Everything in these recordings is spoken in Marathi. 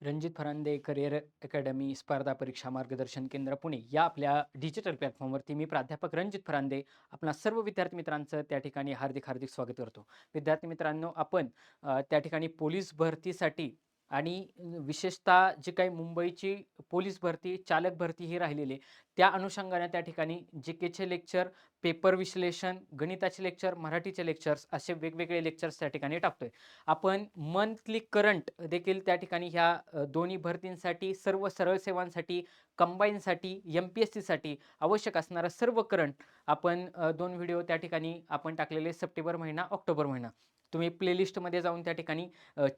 रणजित फरांदे करिअर अकॅडमी स्पर्धा परीक्षा मार्गदर्शन केंद्र पुणे या आपल्या डिजिटल प्लॅटफॉर्मवरती मी प्राध्यापक रणजित फरांदे आपणा सर्व विद्यार्थी मित्रांचं त्या ठिकाणी हार्दिक हार्दिक स्वागत करतो. विद्यार्थी मित्रांनो, आपण त्या ठिकाणी पोलीस भरतीसाठी आणि विशेषतः जी काही मुंबईची पोलीस भरती, चालक भरती ही राहिलेली आहे, त्या अनुषंगाने त्या ठिकाणी जी लेक्चर, पेपर विश्लेषण, गणिताचे लेक्चर, मराठीचे लेक्चर्स असे वेगवेगळे लेक्चर्स त्या ठिकाणी टाकतोय. आपण मंथली करंट देखील त्या ठिकाणी ह्या दोन्ही भरतींसाठी, सर्व सरळ सेवांसाठी, कंबाईनसाठी, एम-पी-एस-सीसाठी आवश्यक असणारं सर्व करंट आपण 2 व्हिडिओ त्या ठिकाणी आपण टाकलेले सप्टेंबर महिना, ऑक्टोबर महिना. तुम्ही प्लेलिस्टमध्ये जाऊन त्या ठिकाणी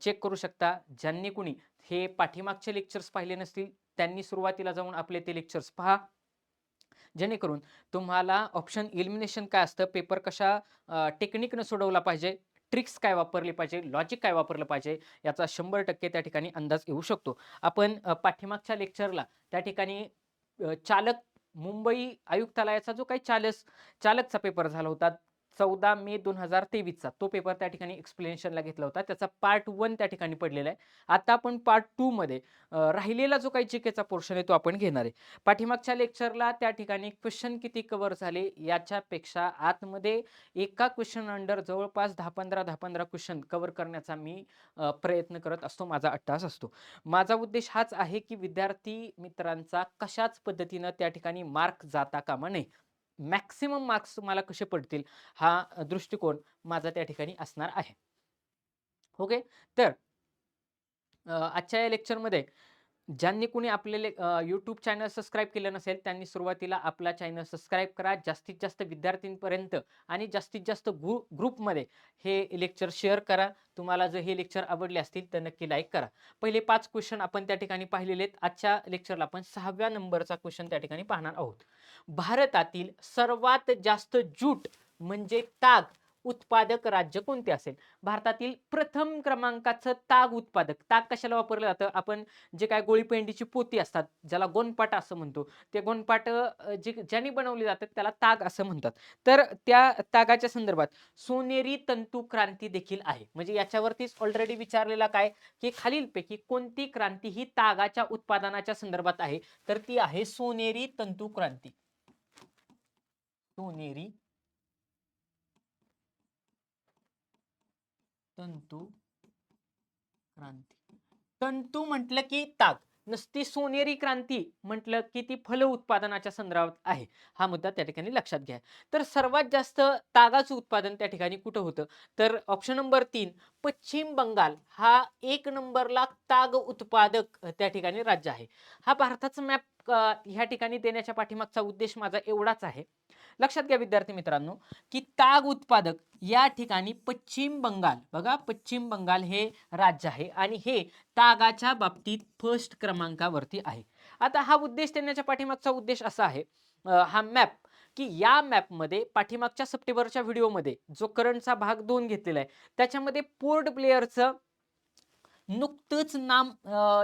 चेक करू शकता. ज्यांनी कुणी हे पाठीमागचे लेक्चर्स पाहिले नसतील, त्यांनी सुरुवातीला जाऊन आपले ते लेक्चर्स पहा. जेणेकरून तुम्हाला ऑप्शन एलिमिनेशन काय असतं, पेपर कशा टेक्निकनं सोडवला पाहिजे, ट्रिक्स काय वापरली पाहिजे, लॉजिक काय वापरलं पाहिजे, याचा 100% त्या ठिकाणी अंदाज येऊ शकतो. आपण पाठीमागच्या लेक्चरला त्या ठिकाणी चालक मुंबई आयुक्तालयाचा जो काही चालकचा पेपर झाला होता 14 मे 2023 चा तो पेपर त्या ठिकाणी एक्सप्लेनेशनला घेतला होता. त्याचा पार्ट 1 त्या ठिकाणी पडलेला आहे. आता आपण पार्ट 2 मध्ये राहिलेला जो काही जीकेचा पोर्शन आहे तो आपण घेणार आहे. पाठीमागच्या लेक्चरला त्या ठिकाणी क्वेश्चन किती कव्हर झाले याच्यापेक्षा आतमध्ये एका क्वेश्चन अंडर जवळपास 10-15 क्वेश्चन कव्हर करण्याचा मी प्रयत्न करत असतो. माझा अट्टास असतो. माझा उद्देश हाच आहे की विद्यार्थी मित्रांचा कशाच पद्धतीनं त्या ठिकाणी मार्क जाता कामा नये. मॅक्सिमम मार्क्स मला कसे पडतील हा दृष्टिकोन माझा त्या ठिकाणी असणार आहे. ओके. तर आजच्या या लेक्चरमध्ये ज्यांनी कोणी आपले यूट्यूब चॅनल सबस्क्राईब केलं नसेल त्यांनी सुरुवातीला आपला चॅनल सबस्क्राईब करा. जास्तीत जास्त विद्यार्थ्यांपर्यंत आणि जास्तीत जास्त ग्रुपमध्ये हे लेक्चर शेअर करा. तुम्हाला जर हे लेक्चर आवडले असतील तर नक्की लाईक करा. पहिले 5 क्वेश्चन आपण त्या ठिकाणी पाहिलेले आहेत. आजच्या लेक्चरला आपण 6व्या नंबरचा क्वेश्चन त्या ठिकाणी पाहणार आहोत. भारतातील सर्वात जास्त ज्यूट म्हणजे ताग उत्पादक राज्य कोणते असेल? भारतातील प्रथम क्रमांकाचं ताग उत्पादक. ताग कशाला वापरलं जातं? आपण जे काय गोळीपेंडीची पोती असतात, ज्याला गोणपाट असं म्हणतो. ते गोणपाट ज्याने बनवले जातात त्याला ताग असं म्हणतात. तर त्या तागाच्या संदर्भात सोनेरी तंतू क्रांती देखील आहे. म्हणजे याच्यावरतीच ऑलरेडी विचारलेला काय, की खालीलपैकी कोणती क्रांती ही तागाच्या उत्पादनाच्या संदर्भात आहे? तर ती आहे सोनेरी तंतू क्रांती. सोनेरी तंतू क्रांती. तंतू म्हटलं की ताग. नुसती सोनेरी क्रांती म्हटलं की ती फल उत्पादनाच्या संदर्भात आहे. हा मुद्दा त्या ठिकाणी लक्षात घ्या. तर सर्वात जास्त तागाचं उत्पादन त्या ठिकाणी कुठं होतं? तर ऑप्शन नंबर 3 पश्चिम बंगाल हा 1 नंबरला ताग उत्पादक त्या ठिकाणी राज्य आहे. हा भारताचा मॅप ह्या ठिकाणी देण्याच्या पाठीमागचा उद्देश माझा एवढाच आहे. लक्षात घ्या विद्यार्थी मित्रांनो, की ताग उत्पादक या ठिकाणी पश्चिम बंगाल, बघा पश्चिम बंगाल हे राज्य आहे आणि हे तागाच्या बाबतीत फर्स्ट क्रमांकावरती आहे. आता हा उद्देश देण्याच्या पाठीमागचा उद्देश असा आहे, हा मॅप, की या मॅपमध्ये पाठीमागच्या सप्टेंबरच्या व्हिडिओमध्ये जो करंटचा भाग 2 घेतलेला आहे त्याच्यामध्ये पोर्ट ब्लेअरचं नुकतंच नाम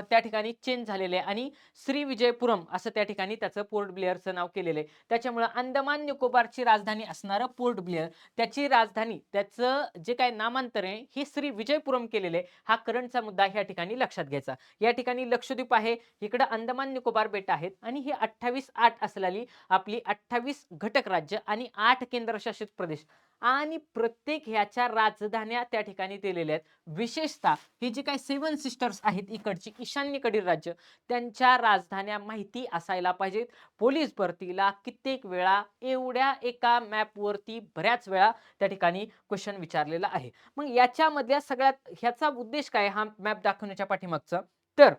त्या ठिकाणी चेंज झालेलं आहे आणि श्रीविजयपुरम असं त्या ठिकाणी त्याचं पोर्ट ब्लेअरचं नाव केलेलं आहे. त्याच्यामुळे अंदमान निकोबारची राजधानी असणारं पोर्ट ब्लेअर, त्याची राजधानी, त्याचं जे काही नामांतर आहे हे श्रीविजयपुरम केलेलं आहे. हा करंटचा मुद्दा ह्या ठिकाणी लक्षात घ्यायचा. या ठिकाणी लक्षद्वीप आहे, इकडं अंदमान निकोबार बेट आहेत आणि ही 28-8 असलेली आपली 28 घटक राज्य आणि 8 केंद्रशासित प्रदेश आणि प्रत्येक ह्याच्या राजधान्या त्या ठिकाणी दिलेल्या आहेत. विशेषतः हे जे काही 7 सिस्टर्स आहेत इकडची ईशान्येकडील राज्य, त्यांच्या राजधान्या माहिती असायला पाहिजेत. पोलीस भरतीला कित्येक वेळा एवढ्या एका मॅपवरती बऱ्याच वेळा त्या ठिकाणी क्वेश्चन विचारलेला आहे. मग याच्यामधल्या सगळ्यात ह्याचा उद्देश काय हा मॅप दाखवण्याच्या पाठीमागचा? तर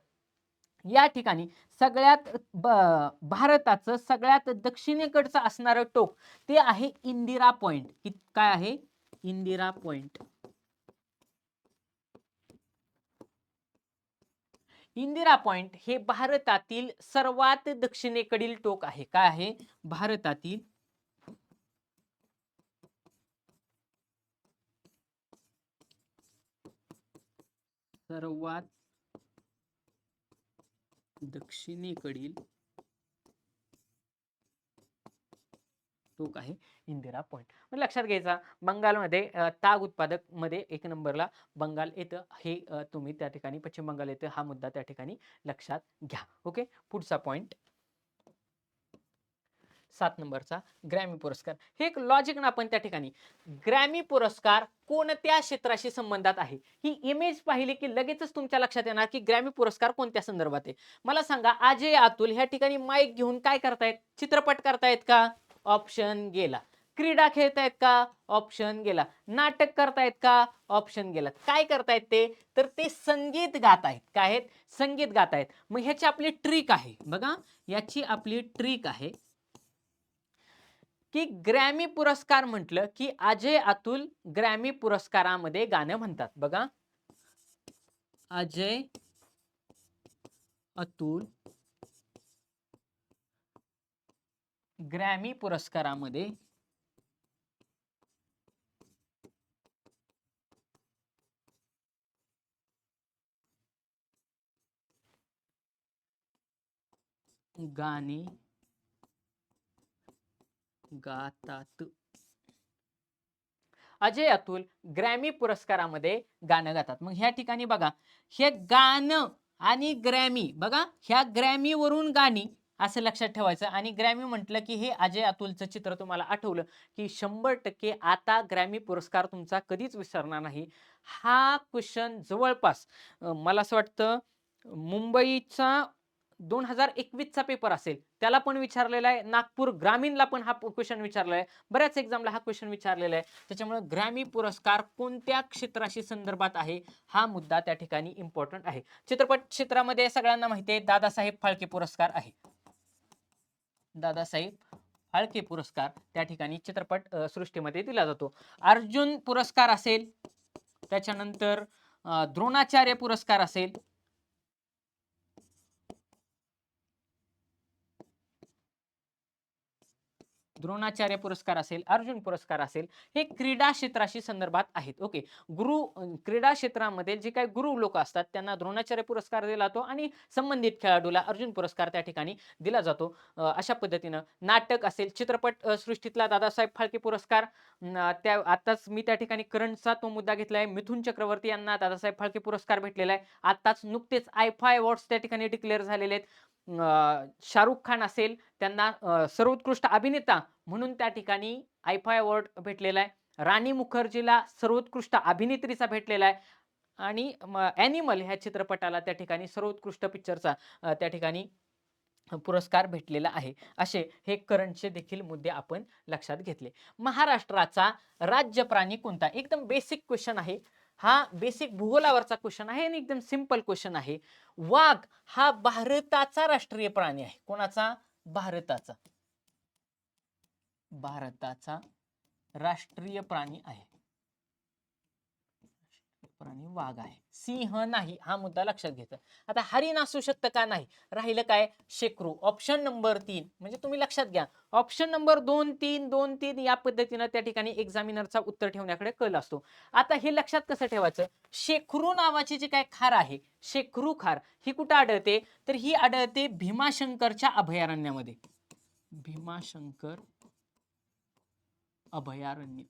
या ठिकाणी सगळ्यात भारताचं सगळ्यात दक्षिणेकडचं असणारं टोक ते आहे इंदिरा पॉइंट. काय आहे? इंदिरा पॉइंट. इंदिरा पॉइंट हे भारतातील सर्वात दक्षिणेकडील टोक आहे. काय आहे? भारतातील सर्वात दक्षिणेकडील तो आहे इंदिरा पॉइंट. मग लक्षात घ्यायचा बंगालमध्ये ताग उत्पादक मध्ये 1 नंबरला बंगाल येतं. हे तुम्ही त्या ठिकाणी पश्चिम बंगाल येतं हा मुद्दा त्या ठिकाणी लक्षात घ्या. ओके. पुढचा पॉइंट 7 नंबरचा ग्रॅमी पुरस्कार. हे एक लॉजिक ना आपण त्या ठिकाणी ग्रॅमी पुरस्कार कोणत्या क्षेत्राशी संबंधात आहे ही इमेज पाहिली की लगेचच तुमच्या लक्षात येणार की ग्रॅमी पुरस्कार कोणत्या संदर्भात आहे. मला सांगा अजय अतुल ह्या ठिकाणी माईक घेऊन काय करतायत? चित्रपट करतायत का? ऑप्शन गेला. क्रीडा खेळतायत का? ऑप्शन गेला. नाटक करतायत का? ऑप्शन गेला. काय करतायत ते? तर ते संगीत गात आहेत. काय आहेत? संगीत गात आहेत. मग ह्याची आपली ट्रिक आहे बघा, याची आपली ट्रिक आहे की ग्रॅमी पुरस्कार म्हटलं की अजय अतुल ग्रॅमी पुरस्कारामध्ये गाणं म्हणतात. बघा, अजय अतुल ग्रॅमी पुरस्कारामध्ये गाणी गातात. अजय अतुल ग्रॅमी पुरस्कारामध्ये गाणं गातात. मग ह्या ठिकाणी बघा, हे गाणं आणि ग्रॅमी, बघा ह्या ग्रॅमी वरून गाणी असं लक्षात ठेवायचं. आणि ग्रॅमी म्हटलं की हे अजय अतुलचं चित्र तुम्हाला आठवलं की 100% आता ग्रॅमी पुरस्कार तुमचा कधीच विसरणार नाही. हा क्वेश्चन जवळपास मला असं वाटतं मुंबईचा 2021 चा पेपर असेल त्याला पण विचारलेला आहे, नागपूर ग्रामीणला पण हा क्वेश्चन विचारलेला आहे, बऱ्याच एक्झामला हा क्वेश्चन विचारलेला आहे. त्याच्यामुळे ग्रॅमी पुरस्कार कोणत्या क्षेत्राशी संदर्भात आहे हा मुद्दा त्या ठिकाणी इम्पॉर्टंट आहे. चित्रपट क्षेत्रामध्ये सगळ्यांना माहिती आहे दादासाहेब फाळके पुरस्कार आहे. दादासाहेब फाळके पुरस्कार त्या ठिकाणी चित्रपट सृष्टीमध्ये दिला जातो. अर्जुन पुरस्कार असेल, त्याच्यानंतर द्रोणाचार्य पुरस्कार असेल, द्रोणाचार्य पुरस्कार असेल, अर्जुन पुरस्कार असेल, हे क्रीडा क्षेत्राशी संदर्भात आहेत. ओके. क्रीडा क्षेत्रामध्ये जे काही गुरु लोक असतात त्यांना द्रोणाचार्य पुरस्कार दिला जातो आणि संबंधित खेळाडूला अर्जुन पुरस्कार त्या ठिकाणी दिला जातो. अशा पद्धतीनं नाटक असेल, चित्रपट सृष्टीतला दादासाहेब फाळके पुरस्कार, त्या आताच मी त्या ठिकाणी करंटचा तो मुद्दा घेतलाय. मिथुन चक्रवर्ती यांना दादासाहेब फाळके पुरस्कार भेटलेला आहे. आताच नुकतेच आयफा अवॉर्ड्स त्या ठिकाणी डिक्लेअर झालेले आहेत. शाहरुख खान असेल त्यांना सर्वोत्कृष्ट अभिनेता म्हणून त्या ठिकाणी आयफा अवॉर्ड भेटलेला आहे. राणी मुखर्जीला सर्वोत्कृष्ट अभिनेत्रीचा भेटलेला आहे. आणि ॲनिमल ह्या चित्रपटाला त्या ठिकाणी सर्वोत्कृष्ट पिक्चरचा त्या ठिकाणी पुरस्कार भेटलेला आहे. असे हे करंटचे देखील मुद्दे आपण लक्षात घेतले. महाराष्ट्राचा राज्य प्राणी कोणता? एकदम बेसिक क्वेश्चन आहे हा, बेसिक भूगोलावरचा क्वेश्चन आहे आणि एकदम सिंपल क्वेश्चन आहे. वाघ हा भारताचा राष्ट्रीय प्राणी आहे. कोणाचा? भारताचा. भारताचा राष्ट्रीय प्राणी आहे. प्राणी वाघ आहे, सिंह नाही. हा मुद्दा लक्षात घ्यायचा. आता हरिण असू शकतं का? नाही. राहिलं काय? शेकरू. ऑप्शन नंबर 3 म्हणजे तुम्ही लक्षात घ्या, ऑप्शन नंबर 2 3 2 3 या पद्धतीनं त्या ठिकाणी एक्झामिनरचा उत्तर ठेवण्याकडे कल असतो. आता हे लक्षात कसं ठेवायचं? शेकरू नावाची जी काय खार आहे, शेकरू खार, ही कुठं आढळते? तर ही आढळते भीमाशंकरच्या अभयारण्यामध्ये. भीमाशंकर अभयारण्य.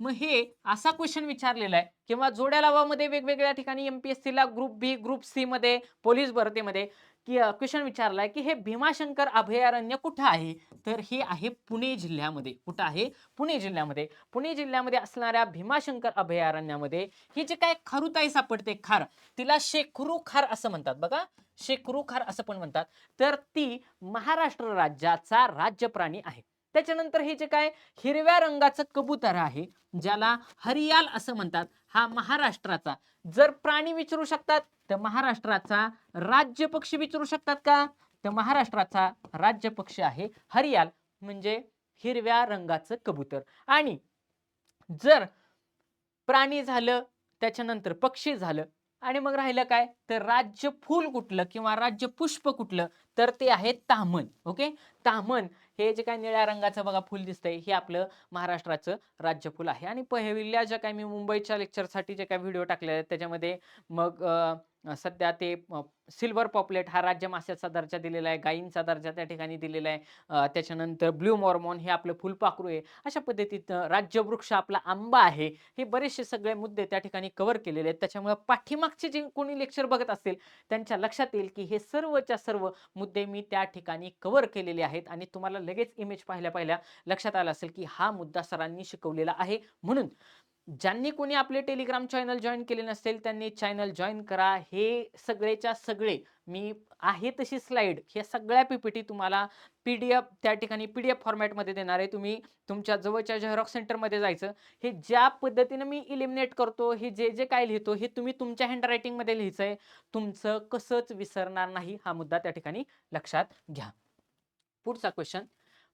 मग हे असा क्वेश्चन विचारलेला आहे किंवा जोड्या लावामध्ये वेगवेगळ्या ठिकाणी एमपीएससी ला ग्रुप बी, ग्रुप सी मध्ये, पोलीस भरतीमध्ये की क्वेश्चन विचारलाय की हे भीमाशंकर अभयारण्य कुठं आहे? तर हे आहे पुणे जिल्ह्यामध्ये. कुठं आहे? पुणे जिल्ह्यामध्ये. पुणे जिल्ह्यामध्ये असणाऱ्या भीमाशंकर अभयारण्यामध्ये ही जे काय खरुताई सापडते, खार, तिला शेकरू खार असं म्हणतात. बघा, शेकरू खार असं पण म्हणतात. तर ती महाराष्ट्र राज्याचा राज्य प्राणी आहे. त्याच्यानंतर हे जे काय हिरव्या रंगाचं कबूतर आहे ज्याला हरियाल असं म्हणतात, हा महाराष्ट्राचा जर प्राणी विचारू शकतात तर महाराष्ट्राचा राज्य पक्षी विचारू शकतात का? तर महाराष्ट्राचा राज्य पक्षी आहे हरियाल, म्हणजे हिरव्या रंगाचं कबूतर. आणि जर प्राणी झालं, त्याच्यानंतर पक्षी झालं, आणि मग राहिलं काय? तर राज्य फूल कुठलं किंवा राज्य पुष्प कुठलं? तर ते आहे ताम्हण. ओके. ताम्हण हे जे काय निळ्या रंगाचं बघा फुल दिसतंय हे आपलं महाराष्ट्राचं राज्य फुल आहे. आणि पहिल्या ज्या काय मी मुंबईच्या लेक्चरसाठी जे काय व्हिडिओ टाकले आहेत त्याच्यामध्ये मग सध्या ते सिल्व्हर पॉपलेट हा राज्य मास्याचा दर्जा दिलेला आहे. गायींचा दर्जा त्या ठिकाणी दिलेला आहे. त्याच्यानंतर ब्लू मॉर्मॉन हे आपलं फुलपाखरू आहे. अशा पद्धतीनं राज्यवृक्ष आपला आंबा आहे. हे बरेचसे सगळे मुद्दे त्या ठिकाणी कव्हर केलेले आहेत. त्याच्यामुळे पाठीमागचे जे कोणी लेक्चर बघत असतील त्यांच्या लक्षात येईल की हे सर्वच्या सर्व मुद्दे मी त्या ठिकाणी कव्हर केलेले आहेत आणि तुम्हाला लगेच इमेज पाहिल्या लक्षात आलं असेल की हा मुद्दा सरांनी शिकवलेला आहे. म्हणून ज्यांनी कोणी आपले टेलिग्राम चॅनल जॉईन केले नसेल त्यांनी चॅनल जॉईन करा. हे सगळेच्या सगळे मी आहे तशी स्लाइड ह्या सगळ्या पीपीटी तुम्हाला पीडीएफ त्या ठिकाणी पीडीएफ फॉर्मॅटमध्ये देणार आहे. तुम्ही तुमच्या जवळच्या झेरॉक्स सेंटरमध्ये जायचं. हे ज्या पद्धतीने मी इलिमिनेट करतो, हे जे जे काय लिहितो हे तुम्ही तुमच्या हँडरायटिंगमध्ये लिहायचंय. तुमचं कसंच विसरणार नाही हा मुद्दा त्या ठिकाणी लक्षात घ्या. पुढचा क्वेश्चन,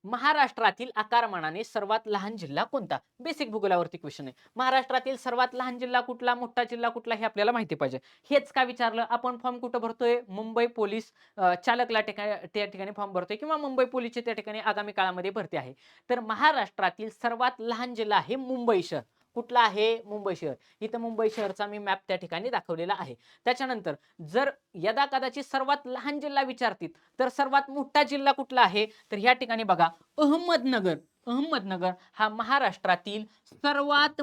महाराष्ट्रातील आकारमानाने सर्वात लहान जिल्हा कोणता? बेसिक भूगोलावरती क्वेश्चन आहे. महाराष्ट्रातील सर्वात लहान जिल्हा कुठला, मोठा जिल्हा कुठला हे आपल्याला माहिती पाहिजे. हेच का विचारलं? आपण फॉर्म कुठं भरतोय? मुंबई पोलीस चालकला त्या ठिकाणी फॉर्म भरतोय किंवा मुंबई पोलीसची त्या ठिकाणी आगामी काळामध्ये भरती आहे. तर महाराष्ट्रातील सर्वात लहान जिल्हा आहे मुंबई शहर. कुठला आहे? मुंबई शहर. इथं मुंबई शहरचा मी मॅप त्या ठिकाणी दाखवलेला आहे. त्याच्यानंतर जर यदा कदाचित सर्वात लहान जिल्हा विचारतील तर सर्वात मोठा जिल्हा कुठला आहे? तर ह्या ठिकाणी बघा, अहमदनगर. अहमदनगर हा महाराष्ट्रातील सर्वात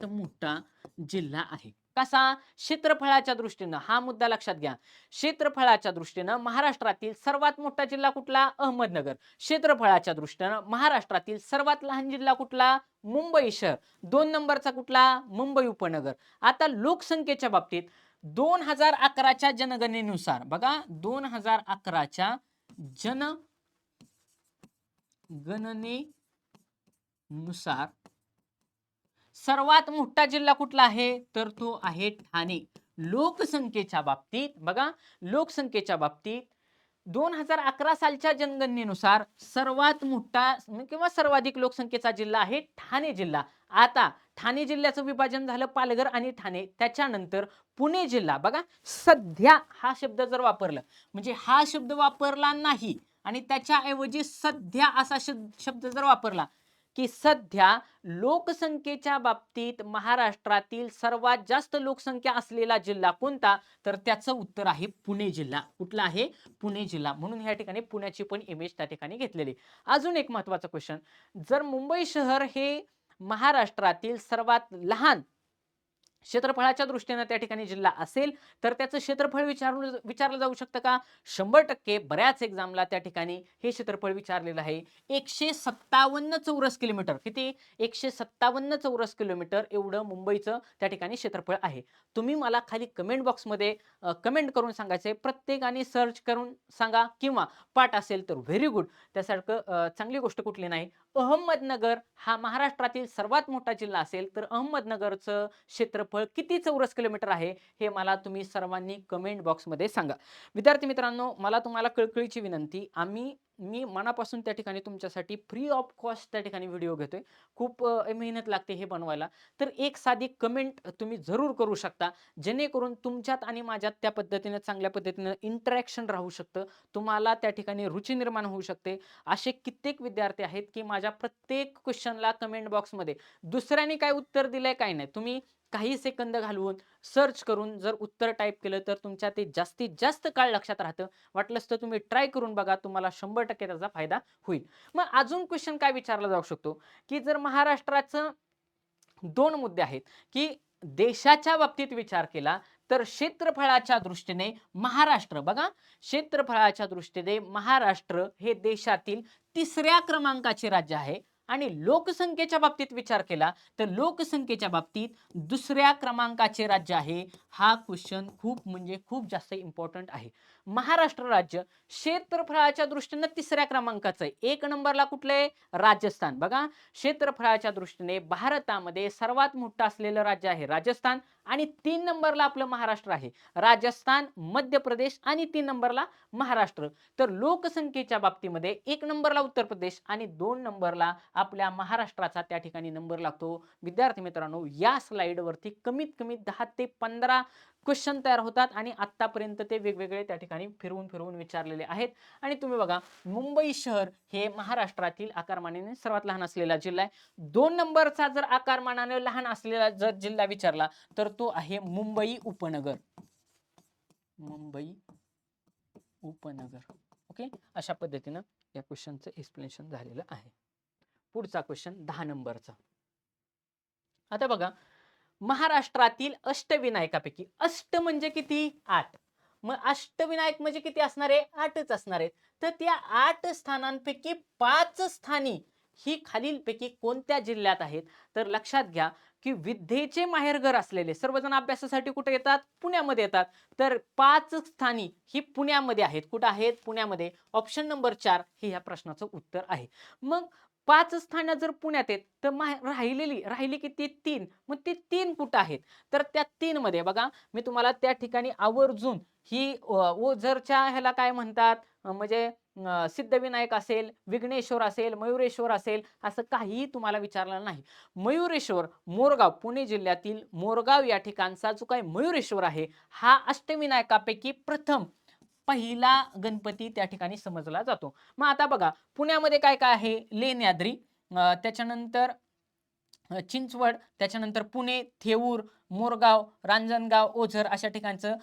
मोठा जिल्हा आहे. कसा? क्षेत्रफळाच्या दृष्टीनं. हा मुद्दा लक्षात घ्या. क्षेत्रफळाच्या दृष्टीनं महाराष्ट्रातील सर्वात मोठा जिल्हा कुठला? अहमदनगर. क्षेत्रफळाच्या दृष्टीनं महाराष्ट्रातील सर्वात लहान जिल्हा कुठला? मुंबई शहर. 2 नंबरचा कुठला? मुंबई उपनगर. आता लोकसंख्येच्या बाबतीत 2011च्या जनगणनेनुसार बघा, 2011च्या जनगणनेनुसार सर्वात मोठा जिल्हा कुठला आहे? तर तो आहे ठाणे. लोकसंख्येच्या बाबतीत बघा, लोकसंख्येच्या बाबतीत 2011 सालच्या जनगणनेनुसार सर्वात मोठा किंवा सर्वाधिक लोकसंख्येचा जिल्हा आहे ठाणे जिल्हा. आता ठाणे जिल्ह्याचं विभाजन झालं पालघर आणि ठाणे. त्याच्यानंतर पुणे जिल्हा. बघा, सध्या हा शब्द जर वापरला म्हणजे हा शब्द वापरला नाही आणि त्याच्याऐवजी सध्या असा शब्द जर वापरला की सध्या लोकसंख्येच्या बाबतीत महाराष्ट्रातील सर्वात जास्त लोकसंख्या असलेला जिल्हा कोणता? तर त्याचं उत्तर आहे पुणे जिल्हा. कुठला आहे? पुणे जिल्हा. म्हणून या ठिकाणी पुण्याची पण इमेज त्या ठिकाणी घेतलेली. अजून एक महत्वाचा क्वेश्चन, जर मुंबई शहर हे महाराष्ट्रातील सर्वात लहान क्षेत्रफळाच्या दृष्टीने त्या ठिकाणी जिल्हा असेल तर त्याचं क्षेत्रफळ विचारलं जाऊ शकतं का? 100% बऱ्याच एक्झामला त्या ठिकाणी हे क्षेत्रफळ विचारलेलं आहे. 157 चौरस किलोमीटर. किती? 157 चौरस किलोमीटर एवढं मुंबईचं त्या ठिकाणी क्षेत्रफळ आहे. तुम्ही मला खाली कमेंट बॉक्समध्ये कमेंट करून सांगायचंय. प्रत्येकाने सर्च करून सांगा किंवा पाठ असेल तर व्हेरी गुड. त्यासारखं चांगली गोष्ट कुठली नाही. अहमदनगर हा महाराष्ट्रातील सर्वात मोठा जिल्हा असेल तर अहमदनगरचं क्षेत्रफळ किती चौरस किलोमीटर आहे हे मला तुम्ही सर्वांनी कमेंट बॉक्समध्ये सांगा. विद्यार्थी मित्रांनो, मला तुम्हाला कळकळीची विनंती, मी मनापासून त्या ठिकाणी तुमच्यासाठी फ्री ऑफ कॉस्ट त्या ठिकाणी व्हिडिओ घेतोय. खूप मेहनत लागते हे बनवायला. तर एक साधी कमेंट तुम्ही जरूर करू शकता जेणेकरून तुमच्यात आणि माझ्यात त्या पद्धतीने चांगल्या पद्धतीने इंटरॅक्शन राहू शकतं. तुम्हाला त्या ठिकाणी रुची निर्माण होऊ शकते. असे कित्येक विद्यार्थी आहेत की माझ्या प्रत्येक क्वेश्चनला कमेंट बॉक्समध्ये दुसऱ्याने काय उत्तर दिलंय काय नाही, तुम्ही काही सेकंद घालवून सर्च करून जर उत्तर टाईप केलं तर तुमच्या ते जास्तीत जास्त काळ लक्षात राहतं. वाटलंच तर तुम्ही ट्राय करून बघा, तुम्हाला 100% त्याचा फायदा होईल. मग अजून क्वेश्चन काय विचारला जाऊ शकतो की जर महाराष्ट्राचं 2 मुद्दे आहेत की देशाच्या बाबतीत विचार केला तर क्षेत्रफळाच्या दृष्टीने महाराष्ट्र, बघा, क्षेत्रफळाच्या दृष्टीने महाराष्ट्र हे देशातील 3ऱ्या क्रमांकाचे राज्य आहे आणि लोकसंख्येच्या बाबतीत विचार केला तर लोकसंख्येच्या बाबतीत 2ऱ्या क्रमांकाचे राज्य आहे. हा क्वेश्चन खूप म्हणजे खूप जास्त इम्पॉर्टंट आहे. महाराष्ट्र राज्य क्षेत्रफळाच्या दृष्टीने 3ऱ्या क्रमांकाचं आहे. 1 नंबरला कुठले? राजस्थान. बघा, क्षेत्रफळाच्या दृष्टीने भारतामध्ये सर्वात मोठं असलेलं राज्य आहे राजस्थान आणि 3 नंबरला आपलं महाराष्ट्र आहे. राजस्थान, मध्य प्रदेश आणि 3 नंबरला महाराष्ट्र. तर लोकसंख्येच्या बाबतीमध्ये 1 नंबरला उत्तर प्रदेश आणि 2 नंबरला आपल्या महाराष्ट्राचा त्या ठिकाणी नंबर लागतो. विद्यार्थी मित्रांनो, या स्लाइडवरती कमीत कमी 10 ते 15 क्वेश्चन तयार होतात आणि आतापर्यंत ते वेगवेगळे त्या ठिकाणी फिरवून फिरवून विचारलेले आहेत. आणि तुम्ही बघा, मुंबई शहर हे महाराष्ट्रातील आकारमानाने सर्वात लहान असलेला जिल्हा आहे. 2 नंबरचा जर आकारमानाने लहान असलेला जर जिल्हा विचारला तर तो आहे मुंबई उपनगर. मुंबई उपनगर. ओके, अशा पद्धतीनं या क्वेश्चनचं एक्सप्लेनेशन झालेलं आहे. पुढचा क्वेश्चन 10 नंबरचा. आता बघा, महाराष्ट्रातील अष्टविनायकापैकी, अष्ट म्हणजे किती? 8. मग अष्टविनायक म्हणजे किती असणार आहे? 8च असणार आहेत. तर त्या 8 स्थानांपैकी 5 स्थानी ही खालीलपैकी कोणत्या जिल्ह्यात आहेत? तर लक्षात घ्या की विद्येचे माहेरघर असलेले सर्वजण अभ्यासासाठी कुठे येतात? पुण्यामध्ये येतात. तर 5 स्थानी ही पुण्यामध्ये आहेत. कुठे आहेत? पुण्यामध्ये. ऑप्शन नंबर 4 हे या प्रश्नाचं उत्तर आहे. मग 5 स्थानं जर पुण्यात आहेत तर राहिली किती? 3. मग ते 3 कुठं आहेत? तर त्या 3 मध्ये बघा, मी तुम्हाला त्या ठिकाणी आवर्जून ही ओझरच्या ह्याला काय म्हणतात, म्हणजे सिद्धविनायक असेल, विघ्नेश्वर असेल, मयुरेश्वर असेल, असं काहीही तुम्हाला विचारलं नाही. मयुरेश्वर, मोरगाव, पुणे जिल्ह्यातील मोरगाव या ठिकाणचा जो काही मयुरेश्वर आहे, हा अष्टविनायकापैकी प्रथम पहिला गणपती त्या ठिकाणी समजला जातो. मग आता बघा, पुण्यामध्ये काय काय आहे? लेण्याद्री, त्याच्यानंतर चिंचवड, त्याच्यानंतर पुणे, थेऊर, मोरगाव, रांजणगाव, ओझर अशा ठिकाणचं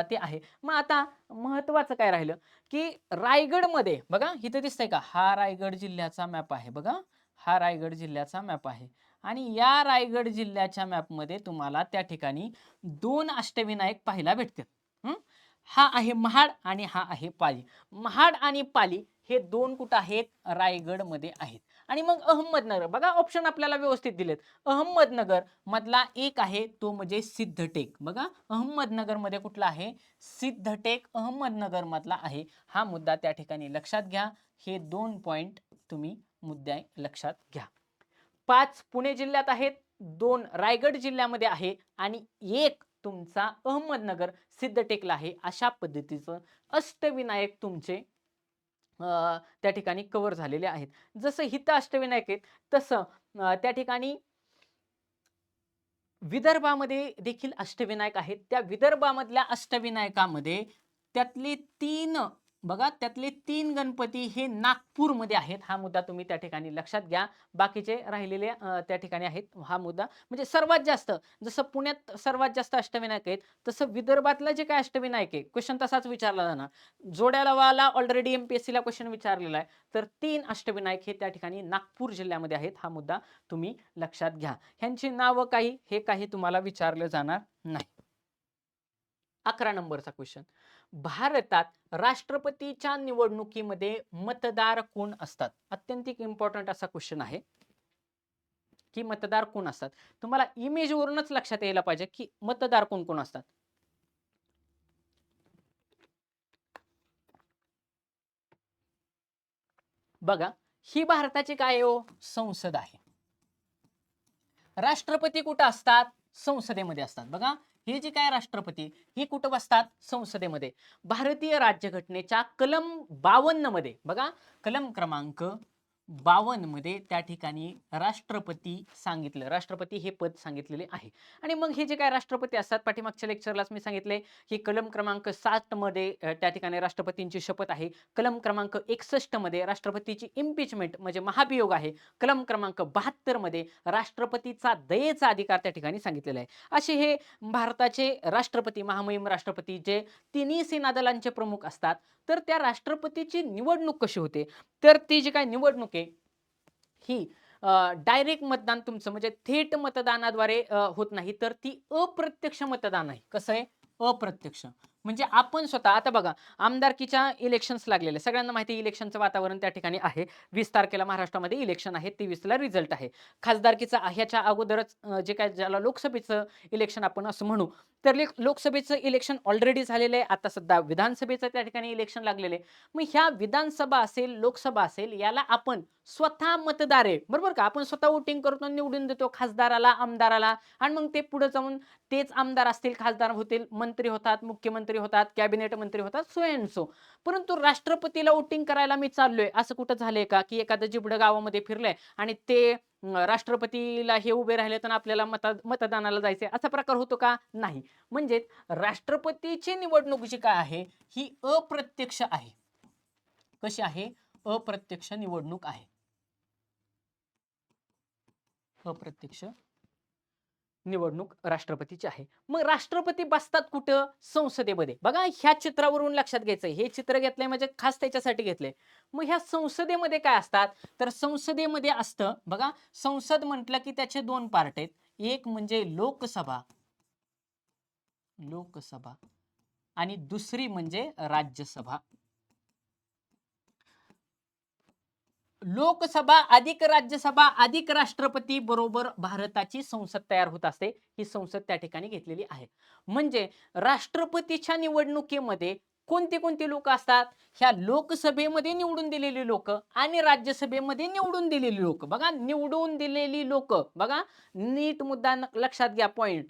ते आहे. मग आता महत्वाचं काय राहिलं की रायगडमध्ये बघा, इथं दिसतंय का? हा रायगड जिल्ह्याचा मॅप आहे. बघा, हा रायगड जिल्ह्याचा मॅप आहे. आणि या रायगड जिल्ह्याच्या मॅपमध्ये तुम्हाला त्या ठिकाणी 2 अष्टविनायक पाहायला भेटतात. हा आहे महाड आणि हा आहे पाली. महाड आणि पाली हे 2 कुठं आहेत? रायगडमध्ये आहेत. आणि मग अहमदनगर, बघा ऑप्शन आपल्याला व्यवस्थित दिलेत. अहमदनगर मधला एक आहे तो म्हणजे सिद्धटेक. बघा, अहमदनगर मध्ये कुठला आहे? सिद्धटेक अहमदनगर मधला आहे. हा मुद्दा त्या ठिकाणी लक्षात घ्या. हे 2 पॉइंट तुम्ही मुद्दे लक्षात घ्या. 5 पुणे जिल्ह्यात आहेत, 2 रायगड जिल्ह्यामध्ये आहे आणि 1 तुमचा अहमदनगर सिद्धटेकला आहे. अशा पद्धतीचं अष्टविनायक तुमचे त्या ठिकाणी कव्हर झालेले आहेत. जसं हित अष्टविनायक आहेत तसं त्या ठिकाणी विदर्भामध्ये देखील अष्टविनायक आहेत. त्या विदर्भामधल्या अष्टविनायकामध्ये त्यातले 3 बघा, त्यातले 3 गणपती हे नागपूरमध्ये आहेत. हा मुद्दा तुम्ही त्या ठिकाणी लक्षात घ्या. बाकीचे राहिलेले त्या ठिकाणी आहेत. हा मुद्दा म्हणजे सर्वात जास्त, जसं पुण्यात सर्वात जास्त अष्टविनायक आहेत तसं विदर्भातलं जे काय अष्टविनायक आहे, क्वेश्चन तसाच विचारला जाणार. जोड्याला ऑलरेडी एमपीएससीला क्वेश्चन विचारलेला आहे. तर 3 अष्टविनायक हे त्या ठिकाणी नागपूर जिल्ह्यामध्ये आहेत. हा मुद्दा तुम्ही लक्षात घ्या. ह्यांची नावं काही तुम्हाला विचारलं जाणार नाही. 11 नंबरचा क्वेश्चन. भारतात राष्ट्रपतीच्या निवडणुकीमध्ये मतदार कोण असतात? अत्यंत इम्पॉर्टंट असा क्वेश्चन आहे की मतदार कोण असतात. तुम्हाला इमेज वरूनच लक्षात यायला पाहिजे की मतदार कोण कोण असतात. बघा, ही भारताची काय हो? संसद आहे. राष्ट्रपती कुठं असतात? संसदेमध्ये असतात. बघा, हे जे काय राष्ट्रपती हे कुठं बसतात? संसदेमध्ये. भारतीय राज्यघटनेच्या कलम 52 मध्ये बघा, कलम क्रमांक 52 मध्ये त्या ठिकाणी राष्ट्रपती सांगितलं, राष्ट्रपती हे पद सांगितलेले आहे. आणि मग हे जे काय राष्ट्रपती असतात, पाठीमागच्या लेक्चरलाच मी सांगितले की कलम क्रमांक 7 मध्ये त्या ठिकाणी राष्ट्रपतींची शपथ आहे. कलम क्रमांक 61 मध्ये राष्ट्रपतीची इम्पिचमेंट म्हणजे महाभियोग आहे. कलम क्रमांक 72 मध्ये राष्ट्रपतीचा दयेचा अधिकार त्या ठिकाणी सांगितलेला आहे. असे हे भारताचे राष्ट्रपती, महामहिम राष्ट्रपती जे तिन्ही सेना दलांचे प्रमुख असतात. तर त्या राष्ट्रपतीची निवडणूक कशी होते? तर ती जी काय निवडणूक आहे ही डायरेक्ट मतदान तुमचं म्हणजे थेट मतदानाद्वारे होत नाही, तर ती अप्रत्यक्ष मतदान आहे. कसं आहे? अप्रत्यक्ष. म्हणजे आपण स्वतः, आता बघा, आमदारकीच्या इलेक्शन्स लागलेले, सगळ्यांना माहिती आहे इलेक्शनचं वातावरण त्या ठिकाणी आहे. 20 तारखेला महाराष्ट्रामध्ये इलेक्शन आहे, 23 ला रिझल्ट आहे. खासदारकीचा ह्याच्या अगोदरच जे काय ज्याला लोकसभेचं इलेक्शन आपण असं म्हणू, तर लोकसभेचं इलेक्शन ऑलरेडी झालेलं आहे. आता सध्या विधानसभेचं त्या ठिकाणी इलेक्शन लागलेलं आहे. मग ह्या विधानसभा असेल, लोकसभा असेल, याला आपण स्वतः मतदार आहे, बरोबर का? आपण स्वतः वोटिंग करतो, निवडून देतो खासदाराला, आमदाराला, आणि मग ते पुढे जाऊन तेच आमदार असतील, खासदार होतील, मंत्री होतात, मुख्यमंत्री मंत्री होतात, कॅबिनेट मंत्री होतात, सो अँड सो. परंतु राष्ट्रपतीला वोटिंग करायला मी चाललोय असं कुठं झालंय का, की एखादं जिबडं गावामध्ये फिरलंय आणि ते राष्ट्रपतीला हे उभे राहिले तर आपल्याला मतदानाला जायचंय असा प्रकार होतो का? नाही. म्हणजे राष्ट्रपतीची निवडणूक जी काय आहे ही अप्रत्यक्ष आहे. कशी आहे? अप्रत्यक्ष निवडणूक आहे. अप्रत्यक्ष निवडणूक राष्ट्रपतीची आहे. मग राष्ट्रपती बसतात कुठं? संसदेमध्ये. बघा ह्या चित्रावरून लक्षात घ्यायचंय. हे चित्र घेतलंय म्हणजे खास त्याच्यासाठी घेतलंय. मग ह्या संसदेमध्ये काय असतात? तर संसदेमध्ये असतं बघा, संसद म्हटलं की त्याचे दोन पार्ट आहेत. एक म्हणजे लोकसभा आणि दुसरी म्हणजे राज्यसभा. लोकसभा अधिक राज्यसभा अधिक राष्ट्रपती बरोबर भारताची संसद तयार होत असते. ही संसद त्या ठिकाणी घेतलेली आहे. म्हणजे राष्ट्रपतीच्या निवडणुकीमध्ये कोणते कोणते लोक असतात? ह्या लोकसभेमध्ये निवडून दिलेली लोक आणि राज्यसभेमध्ये निवडून दिलेली लोक. बघा निवडून दिलेली लोक, बघा नीट मुद्दा लक्षात घ्या पॉइंट.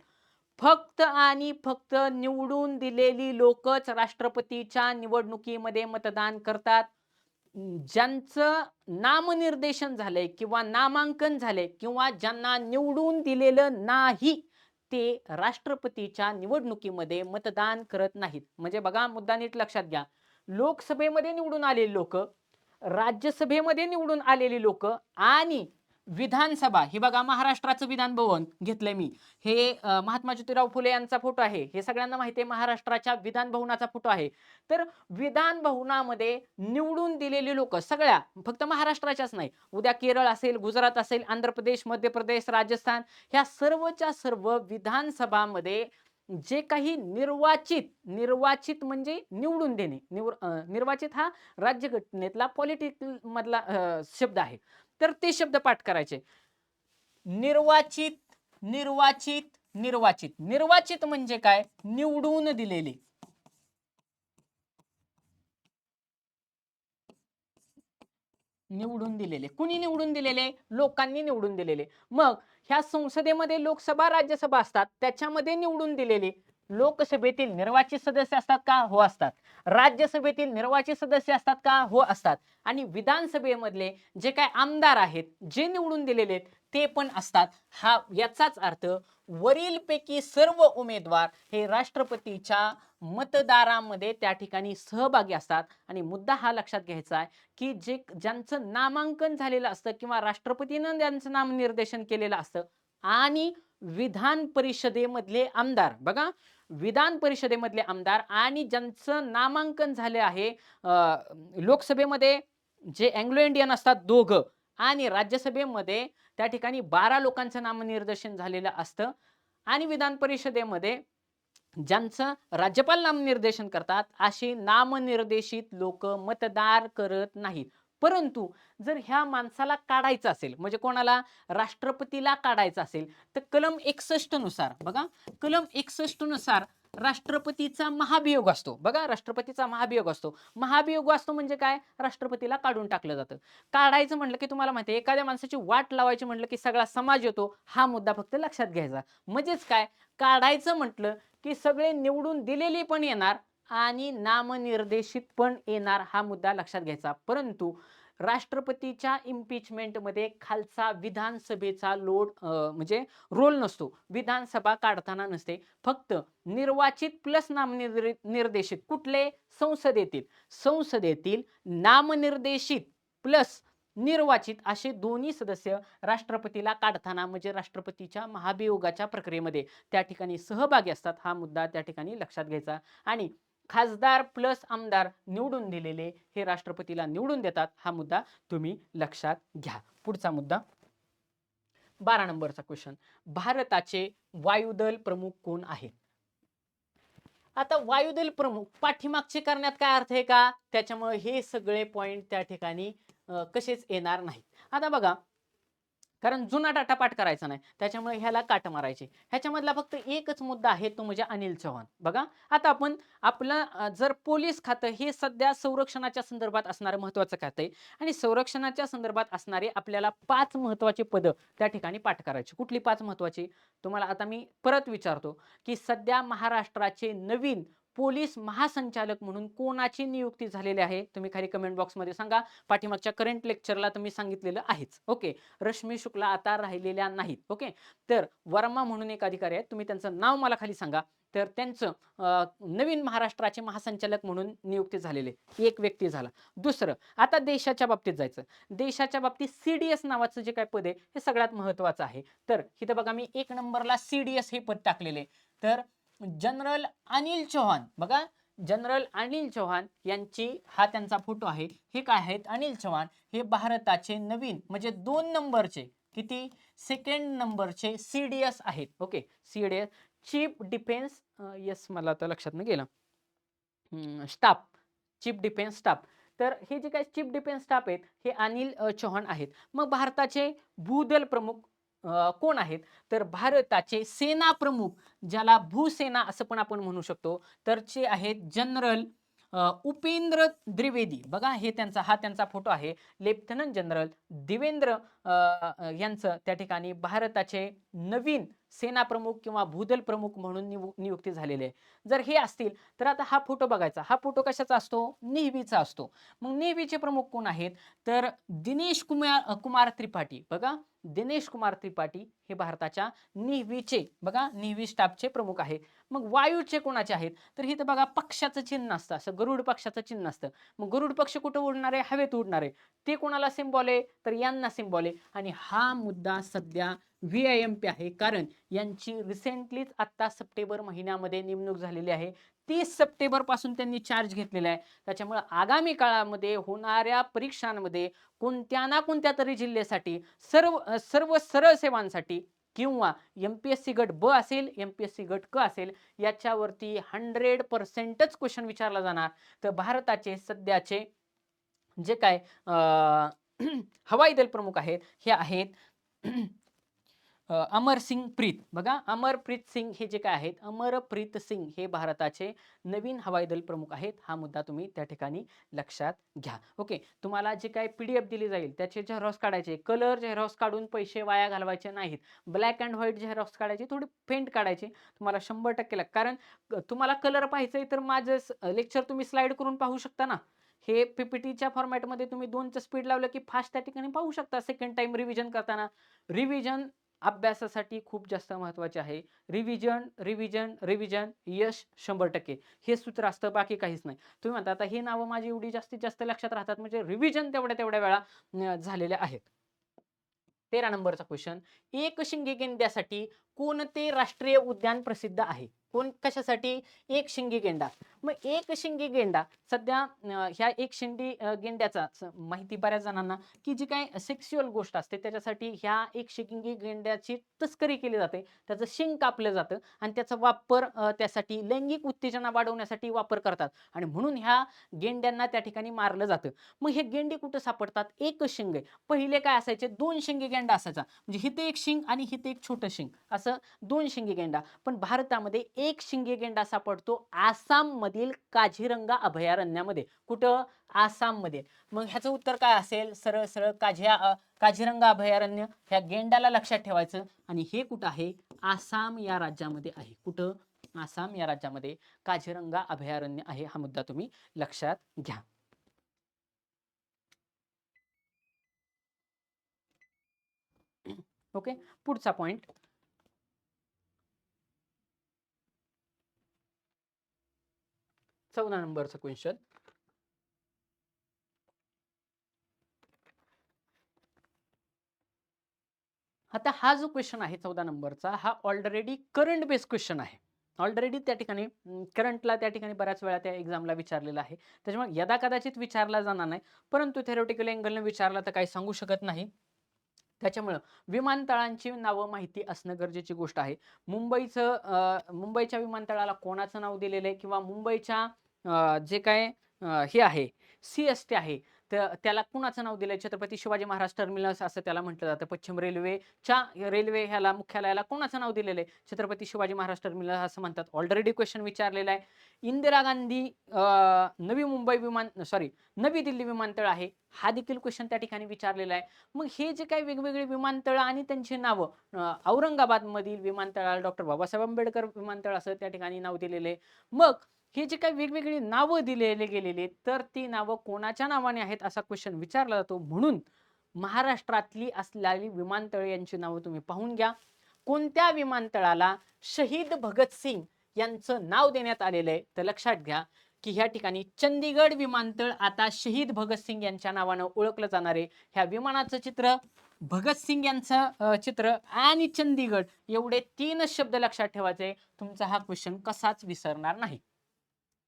फक्त आणि फक्त निवडून दिलेली लोकच राष्ट्रपतीच्या निवडणुकीमध्ये मतदान करतात. ज्यांचं नामनिर्देशन झालंय किंवा नामांकन झालंय किंवा ज्यांना निवडून दिलेलं नाही ते राष्ट्रपतीच्या निवडणुकीमध्ये मतदान करत नाहीत. म्हणजे बघा मुद्दा नीट लक्षात घ्या. लोकसभेमध्ये निवडून आलेली लोक, राज्यसभेमध्ये निवडून आलेली लोक आणि विधानसभा, ही बघा महाराष्ट्राचं विधान भवन घेतलंय मी. हे महात्मा ज्योतिराव फुले यांचा फोटो आहे. हे सगळ्यांना माहिती आहे, महाराष्ट्राच्या विधान भवनाचा फोटो आहे. तर विधान भवनामध्ये निवडून दिलेली लोक सगळ्या, फक्त महाराष्ट्राच्याच नाही, उद्या केरळ असेल, गुजरात असेल, आंध्र प्रदेश, मध्य प्रदेश, राजस्थान, ह्या सर्वच्या सर्व विधानसभामध्ये जे काही निर्वाचित म्हणजे निवडून देणे, निर्वाचित हा राज्यघटनेतला पॉलिटिकल मधला शब्द आहे. तर ते शब्द पाठ करायचे. निर्वाचित निर्वाचित निर्वाचित निर्वाचित म्हणजे काय? निवडून दिलेले. निवडून दिलेले. कुणी निवडून दिलेले? लोकांनी निवडून दिलेले. मग ह्या संसदेमध्ये लोकसभा राज्यसभा असतात, त्याच्यामध्ये निवडून दिलेले. लोकसभेतील निर्वाचित सदस्य असतात का? हो असतात. राज्यसभेतील निर्वाचित सदस्य असतात का? हो असतात. आणि विधानसभेमधले जे काय आमदार आहेत, जे निवडून दिलेले ते पण असतात. हा याचाच अर्थ वरीलपैकी सर्व उमेदवार हे राष्ट्रपतीच्या मतदारामध्ये त्या ठिकाणी सहभागी असतात. आणि मुद्दा हा लक्षात घ्यायचा आहे की ज्यांचं नामांकन झालेलं असतं किंवा राष्ट्रपतीनं ज्यांचं नामनिर्देशन केलेलं असतं आणि विधान परिषदेमधले आमदार, बघा विधान परिषदेमधले आमदार आणि ज्यांचं नामांकन झाले आहे लोकसभेमध्ये जे अँग्लो इंडियन असतात दोघं आणि राज्यसभेमध्ये त्या ठिकाणी 12 लोकांचं नामनिर्देशन झालेलं असतं आणि विधान परिषदेमध्ये ज्यांचं राज्यपाल नामनिर्देशन करतात असे नामनिर्देशित लोक मतदार करत नाहीत. परंतु जर ह्या माणसाला काढायचं असेल, म्हणजे कोणाला? राष्ट्रपतीला काढायचं असेल, तर कलम 61 नुसार, बघा कलम 61 नुसार राष्ट्रपतीचा महाभियोग असतो. बघा राष्ट्रपतीचा महाभियोग असतो. महाभियोग असतो म्हणजे काय? राष्ट्रपतीला काढून टाकलं जातं. काढायचं म्हटलं की तुम्हाला माहिती आहे, एखाद्या माणसाची वाट लावायची म्हटलं की सगळा समाज येतो. हा मुद्दा फक्त लक्षात घ्यायचा. म्हणजेच काय? काढायचं म्हटलं की सगळे निवडून दिलेले पण येणार आणि नामनिर्देशित पण येणार. हा मुद्दा लक्षात घ्यायचा. परंतु राष्ट्रपतीच्या इम्पिचमेंटमध्ये खालचा विधानसभेचा म्हणजे रोल नसतो. विधानसभा काढताना नसते. फक्त निर्वाचित प्लस नामनिर्देशित कुठले? संसदेतील नामनिर्देशित प्लस निर्वाचित असे दोन्ही सदस्य राष्ट्रपतीला काढताना म्हणजे राष्ट्रपतीच्या महाभियोगाच्या प्रक्रियेमध्ये त्या ठिकाणी सहभागी असतात. हा मुद्दा त्या ठिकाणी लक्षात घ्यायचा. आणि खासदार प्लस आमदार निवडून दिलेले हे राष्ट्रपतीला निवडून देतात. हा मुद्दा तुम्ही लक्षात घ्या. पुढचा मुद्दा 12 नंबरचा क्वेश्चन. भारताचे वायुदल प्रमुख कोण आहेत? आता वायुदल प्रमुख पाठीमागचे करण्यात काय अर्थ आहे का? त्याच्यामुळे हे सगळे पॉइंट त्या ठिकाणी कसेच येणार नाहीत. आता बघा, कारण जुना डाटा पाठ करायचा नाही, त्याच्यामुळे ह्याला काट मारायचे. ह्याच्यामधला फक्त एकच मुद्दा आहे, तो म्हणजे अनिल चव्हाण. बघा आता आपण आपलं जर पोलीस खातं हे सध्या संरक्षणाच्या संदर्भात असणारं महत्वाचं खातं आहे आणि संरक्षणाच्या संदर्भात असणारे आपल्याला 5 महत्वाचे पद त्या ठिकाणी पाठ करायचे. कुठली 5 महत्वाची? तुम्हाला आता मी परत विचारतो की सध्या महाराष्ट्राचे नवीन पोलीस महासंचालक म्हणून कोणाची नियुक्ती झालेली आहे? तुम्ही खाली कमेंट बॉक्समध्ये सांगा. पाठीमागच्या करंट लेक्चरला तुम्ही सांगितलेलं आहेच. ओके. रश्मी शुक्ला आता राहिलेल्या नाहीत. ओके. तर वर्मा म्हणून एक अधिकारी आहेत. तुम्ही त्यांचं नाव मला खाली सांगा. तर त्यांचं नवीन महाराष्ट्राचे महासंचालक म्हणून नियुक्ती झालेले एक व्यक्ती झाला. दुसरं, आता देशाच्या बाबतीत जायचं. देशाच्या बाबतीत CDS नावाचं जे काय पद आहे हे सगळ्यात महत्वाचं आहे. तर इथं बघा मी 1 नंबरला CDS हे पद टाकलेले. तर जनरल अनिल चौहान, बघा जनरल अनिल चौहान यांची हा त्यांचा फोटो आहे. हे काय आहेत? अनिल चौहान हे भारताचे नवीन म्हणजे 2 नंबरचे किती? सेकंड नंबरचे CDS आहेत. Okay. CDS chief defence yes मला आता लक्षात नाही गेलं. Staff, chief defence staff. तर हे जे काही चीफ डिफेन्स स्टाफ आहेत हे अनिल चौहान आहेत. मग भारताचे भूदल प्रमुख कोण आहेत? तर भारताचे सेना प्रमुख, ज्याला भूसेना असं पण आपण म्हणू शकतो, तर चे आहेत जनरल उपेंद्र द्विवेदी. बघा हे हा त्यांचा फोटो आहे. लेफ्टनंट जनरल देवेंद्र यांचं त्या ठिकाणी भारताचे नवीन सेना प्रमुख किंवा भूदल प्रमुख म्हणून नियुक्ती झालेली आहे. जर हे असतील तर आता हा फोटो बघायचा. हा फोटो कशाचा असतो? नेव्हीचा असतो. मग नेव्हीचे प्रमुख कोण आहेत? तर दिनेश कुमार त्रिपाठी. बघा दिनेश कुमार त्रिपाठी हे भारताच्या नेव्हीचे, बघा नेव्ही स्टाफचे प्रमुख आहेत. मग वायूचे कोणाचे आहेत? तर इथं बघा पक्षाचं चिन्ह असतं, असं गरुड पक्षाचं चिन्ह असतं. मग गरुड पक्ष कुठं उडणार आहे? हवेत उडणार आहे. ते कोणाला सिम्बॉल आहे? तर यांना सिम्बॉल आहे. आणि हा मुद्दा सध्या VIMP आहे, कारण यांची रिसेंटलीच आता सप्टेंबर महिन्यामध्ये नेमणूक झालेली आहे. 30 सप्टेंबर पासून त्यांनी चार्ज घेतलेला आहे. त्याच्यामुळे आगामी काळामध्ये होणाऱ्या परीक्षांमध्ये कोणत्या ना कोणत्या तरी जिल्ह्यासाठी सर्व सरळ सेवांसाठी किंवा MPSC गट ब असेल, MPSC गट क असेल, याच्यावरती 100%च क्वेश्चन विचारला जाणार. तर भारताचे सध्याचे जे काय हवाई दल प्रमुख आहेत हे आहेत अमरसिंग प्रीत. बघा अमरप्रीत सिंग हे जे काय आहेत, अमरप्रीत सिंग हे भारताचे नवीन हवाई दल प्रमुख आहेत. हा मुद्दा तुम्ही त्या ठिकाणी लक्षात घ्या. ओके. तुम्हाला जे काय PDF दिली जाईल त्याचे झेरॉक्स काढायचे, कलर झेरॉक्स काढून पैसे वाया घालवायचे नाहीत. ब्लॅक अँड व्हाईट झेरॉक्स काढायचे, थोडी फेंट काढायचे. तुम्हाला 100% कारण तुम्हाला कलर पाहिजे तर माझं लेक्चर तुम्ही स्लाइड करून पाहू शकता ना. हे PPTच्या फॉर्मॅटमध्ये तुम्ही 2चं स्पीड लावलं की फास्ट त्या ठिकाणी पाहू शकता. सेकंड टाइम रिव्हिजन करताना रिव्हिजन अभ्यासासाठी खूप जास्त महत्वाचे आहे. रिव्हिजन रिव्हिजन रिव्हिजन, यश 100%. हे सूत्र असतं, बाकी काहीच नाही. तुम्ही म्हणता आता हे नावं माझी एवढी जास्तीत जास्त लक्षात राहतात म्हणजे रिव्हिजन तेवढ्या वेळा झालेल्या आहेत. 13 नंबरचा क्वेश्चन. एकशिंगी गेंड्यासाठी कोणते राष्ट्रीय उद्यान प्रसिद्ध आहे? कशासाठी? एकशिंगी गेंडा. मग एकशिंगी गेंडा सध्या ह्या एकशिंगी गेंड्याचा माहिती बऱ्याच जणांना की जी काय सेक्स्युअल गोष्ट असते त्याच्यासाठी ह्या एकशिंगी गेंड्याची तस्करी केली जाते. त्याचं शिंग कापलं जातं आणि त्याचा वापर त्यासाठी लैंगिक उत्तेजना वाढवण्यासाठी वापर करतात आणि म्हणून ह्या गेंड्यांना त्या ठिकाणी मारलं जातं. मग हे गेंडे कुठं सापडतात? एकच शिंग आहे. पहिले काय असायचे? 2 शिंगी गेंडा असायचा. म्हणजे हिथे एक शिंग आणि हिथे एक छोटं शिंग, असं 2 शिंगी गेंडा. पण भारतामध्ये एक शिंगी गेंडा सापडतो आसाम मधील काझीरंगा अभयारण्यामध्ये. कुठं? आसाम मध्ये. मग ह्याचं उत्तर काय असेल? सरळ सरळ काझीरंगा अभयारण्य. ह्या गेंड्याला लक्षात ठेवायचं. आणि हे कुठं आहे? आसाम या राज्यामध्ये आहे. कुठं? आसाम या राज्यामध्ये काझीरंगा अभयारण्य आहे. हा मुद्दा तुम्ही लक्षात घ्या. ओके. पुढचा पॉइंट. चौदा नंबरचा क्वेश्चन. आता हा जो क्वेश्चन आहे 14 नंबरचा, हा ऑलरेडी करंट बेस क्वेश्चन आहे. ऑलरेडी त्या ठिकाणी करंटला त्या ठिकाणी बऱ्याच वेळा त्या एक्झामला विचारलेला आहे. त्याच्यामुळे यदा कदाचित विचारला जाणार नाही, परंतु थेरोटिकल अँगलने विचारला तर काही सांगू शकत नाही. त्याच्यामुळं विमानतळांची नावं माहिती असणं गरजेची गोष्ट आहे. मुंबईच्या विमानतळाला कोणाचं नाव दिलेलं आहे किंवा मुंबईच्या जे काय हे आहे CST आहे तर त्याला कुणाचं नाव दिलंय? छत्रपती शिवाजी महाराज टर्मिनस असं त्याला म्हटलं जातं. पश्चिम रेल्वेच्या रेल्वे ह्याला मुख्यालयाला कोणाचं नाव दिलेलं आहे? छत्रपती शिवाजी महाराज टर्मिनस असं म्हणतात. ऑलरेडी क्वेश्चन विचारलेला आहे. इंदिरा गांधी नवी दिल्ली विमानतळ आहे. हा देखील क्वेश्चन त्या ठिकाणी विचारलेला आहे. मग हे जे काही वेगवेगळे विमानतळ आणि त्यांची नावं, औरंगाबाद मधील विमानतळाला डॉक्टर बाबासाहेब आंबेडकर विमानतळ असं त्या ठिकाणी नाव दिलेले. मग हे जे काही वेगवेगळी नावं दिलेले गेलेली तर ती नावं कोणाच्या नावाने आहेत असा क्वेश्चन विचारला जातो. म्हणून महाराष्ट्रातली असलेली विमानतळे यांची नावं तुम्ही पाहून घ्या. कोणत्या विमानतळाला शहीद भगतसिंग यांचं नाव देण्यात आलेलं आहे तर लक्षात घ्या की ह्या ठिकाणी चंदीगड विमानतळ आता शहीद भगतसिंग यांच्या नावानं ओळखलं जाणार आहे. ह्या विमानाचं चित्र, भगतसिंग यांचं चित्र आणि चंदीगड एवढे 3च शब्द लक्षात ठेवायचे. तुमचा हा क्वेश्चन कसाच विसरणार नाही.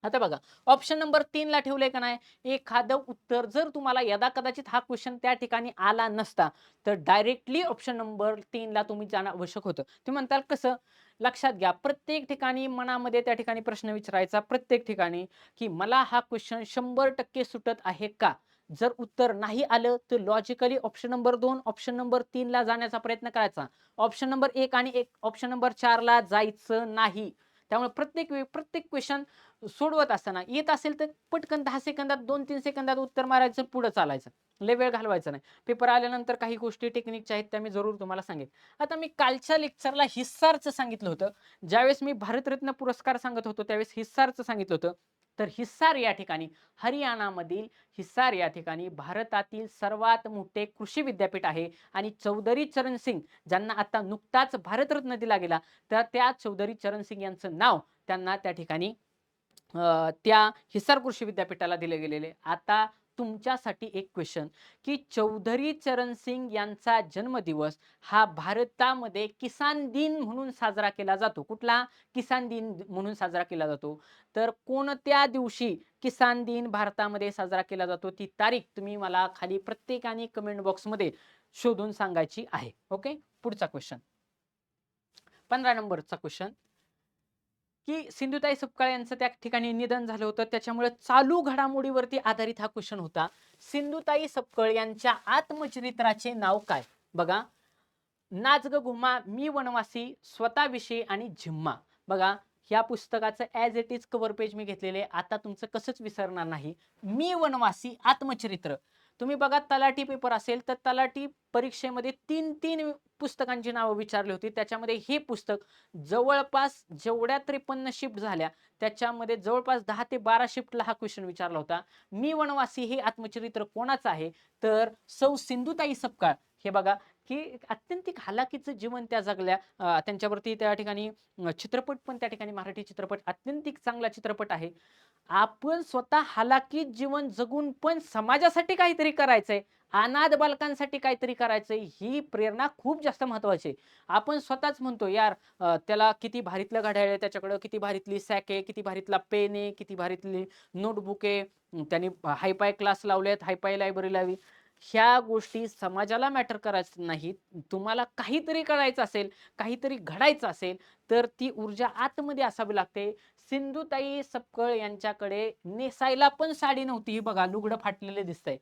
आता बघा ऑप्शन नंबर 3 ला ठेवलंय का नाही, एखादं उत्तर जर तुम्हाला यदा कदाचित हा क्वेश्चन त्या ठिकाणी आला नसता तर डायरेक्टली ऑप्शन नंबर 3 ला तुम्ही जाणं आवश्यक होतं. तुम्ही म्हणताल कसं, लक्षात घ्या प्रत्येक ठिकाणी मनामध्ये त्या ठिकाणी प्रश्न विचारायचा प्रत्येक ठिकाणी की मला हा क्वेश्चन 100% सुटत आहे का. जर उत्तर नाही आलं तर logically option number 2 option number 3 ला जाण्याचा प्रयत्न करायचा. ऑप्शन नंबर 1 आणि ऑप्शन नंबर 4 ला जायचं नाही. त्यामुळे प्रत्येक क्वेश्चन सोडवत असताना येत असेल तर पटकन 10 सेकंदात 2-3 सेकंदात उत्तर मारायचं, पुढे चालायचं. लय वेळ घालवायचा नाही. पेपर आल्यानंतर काही गोष्टी टेक्निकच्या आहेत त्या मी जरूर तुम्हाला सांगेन. आता मी कालच्या लेक्चरला हिस्सारचं सांगितलं होतं. ज्यावेळेस मी भारतरत्न पुरस्कार सांगत होतो त्यावेळेस हिस्सारचं सांगितलं होतं. तर हिस्सार या ठिकाणी हरियाणामधील हिस्सार या ठिकाणी भारतातील सर्वात मोठे कृषी विद्यापीठ आहे आणि चौधरी चरण सिंग ज्यांना आता नुकताच भारतरत्न दिला गेला तर त्या चौधरी चरण सिंग यांचं नाव त्यांना त्या ठिकाणी त्या हिसार कृषी विद्यापीठाला दिले गेलेले. आता तुमच्यासाठी एक क्वेश्चन की चौधरी चरण सिंग यांचा जन्मदिवस हा भारतामध्ये किसान दिन म्हणून साजरा केला जातो. कुठला किसान दिन म्हणून साजरा केला जातो. तर कोणत्या दिवशी किसान दिन भारतामध्ये साजरा केला जातो ती तारीख तुम्ही मला खाली प्रत्येकाने कमेंट बॉक्समध्ये शोधून सांगायची आहे. ओके, पुढचा क्वेश्चन 15 नंबरचा क्वेश्चन की सिंधुताई सपकाळ यांचं त्या ठिकाणी निधन झालं होतं त्याच्यामुळे चालू घडामोडीवरती आधारित हा क्वेश्चन होता. सिंधुताई सपकाळ यांच्या आत्मचरित्राचे नाव काय. बघा, नाच ग घुमा, मी वनवासी, स्वतःविषयी आणि झिम्मा. बघा ह्या पुस्तकाचं as it is cover page मी घेतलेले. आता तुमचं कसंच विसरणार नाही. मी वनवासी आत्मचरित्र. तुम्ही बघा तलाठी पेपर असेल तर तलाठी परीक्षेमध्ये 3 पुस्तकांची नावं विचारली होती. त्याच्यामध्ये हे पुस्तक जवळपास जेवढ्या 53 शिफ्ट झाल्या त्याच्यामध्ये जवळपास 10 ते 12 शिफ्टला हा क्वेश्चन विचारला होता. मी वनवासी हे आत्मचरित्र कोणाचं आहे तर सौ सिंधुताई सपकाळ. हे बघा की अत्यंतिक हालाकीचं जीवन त्या जगल्या. त्यांच्यावरती त्या ठिकाणी चित्रपट पण त्या ठिकाणी मराठी चित्रपट अत्यंतिक चांगला चित्रपट आहे. आपण स्वतः हालाकीत जीवन जगून पण समाजासाठी काहीतरी करायचंय, अनाथ बालकांसाठी काहीतरी करायचंय, ही प्रेरणा खूप जास्त महत्वाची आहे. आपण स्वतःच म्हणतो यार त्याला किती भारीतलं घड्याळ आहे, त्याच्याकडं किती भारीतली सॅक आहे, किती भारीतला पेन आहे, किती भारीतली नोटबुक आहे, त्यांनी हायपाय क्लास लावलेत, हायपाय लायब्ररी लावली. ह्या गोष्टी समाजाला मॅटर करायचं नाहीत. तुम्हाला काहीतरी करायचं असेल, काहीतरी घडायचं असेल तर ती ऊर्जा आतमध्ये असावी लागते. सिंधुताई सपकाळ यांच्याकडे नेसायला पण साडी नव्हती. ही बघा लुगडं फाटलेले दिसतंय.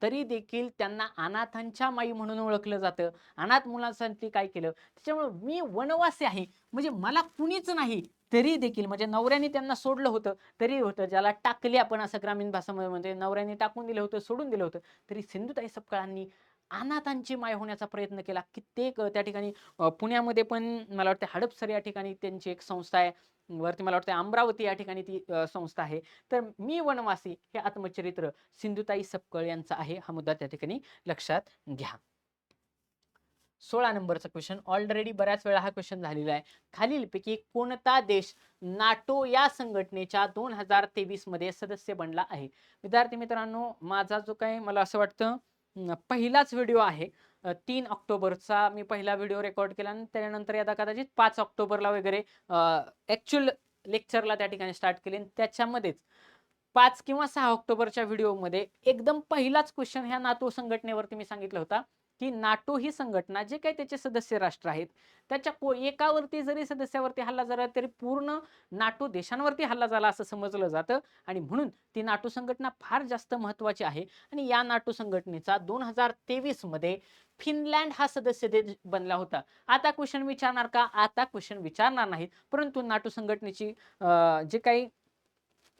तरी देखील त्यांना अनाथांच्या माई म्हणून ओळखलं जातं. अनाथ मुलांसाठी काय केलं. त्याच्यामुळे मी वनवासी आहे म्हणजे मला कुणीच नाही तरी देखील म्हणजे नवऱ्याने त्यांना सोडलं होतं तरी होतं, ज्याला टाकले आपण असं ग्रामीण भाषेमध्ये म्हणजे नवऱ्याने टाकून दिलं होतं, सोडून दिलं होतं, तरी सिंधुताई सपकाळांनी अनाथांची माय होण्याचा प्रयत्न केला. कित्येक त्या ठिकाणी पुण्यामध्ये पण मला वाटतं हडपसर या ठिकाणी त्यांची एक संस्था आहे. वरती मला वाटतं अमरावती या ठिकाणी ती संस्था आहे. तर मी वनवासी हे आत्मचरित्र सिंधुताई सपकाळ यांचा आहे. हा मुद्दा त्या ठिकाणी लक्षात घ्या. 16 नंबरचा क्वेश्चन ऑलरेडी बऱ्याच वेळा हा क्वेश्चन झालेला आहे. खालीलपैकी कोणता देश नाटो या संघटनेच्या 2023 मध्ये सदस्य बनला आहे. विद्यार्थी मित्रांनो, माझा जो काही मला असं वाटतं पहिलाच व्हिडिओ आहे. 3 ऑक्टोबरचा मी पहिला व्हिडिओ रेकॉर्ड केला आणि त्यानंतर यदा कदाचित 5 ऑक्टोबरला वगैरे ॲक्च्युअल लेक्चरला त्या ठिकाणी स्टार्ट केले. त्याच्यामध्येच 5 किंवा 6 ऑक्टोबरच्या व्हिडिओमध्ये एकदम पहिलाच क्वेश्चन ह्या नाटो संघटनेवरती मी सांगितलं होता की नाटो ही संघटना जे काही त्याचे सदस्य राष्ट्र आहेत त्याच्या एकावरती जरी सदस्यावरती हल्ला झाला तरी पूर्ण नाटो देशांवरती हल्ला झाला असं समजलं जातं आणि म्हणून ती नाटो संघटना फार जास्त महत्वाची आहे. आणि या नाटो संघटनेचा 2023 मध्ये फिनलँड हा सदस्य देश बनला होता. आता क्वेश्चन विचारणार का, आता क्वेश्चन विचारणार नाहीत, परंतु नाटो संघटनेची जे काही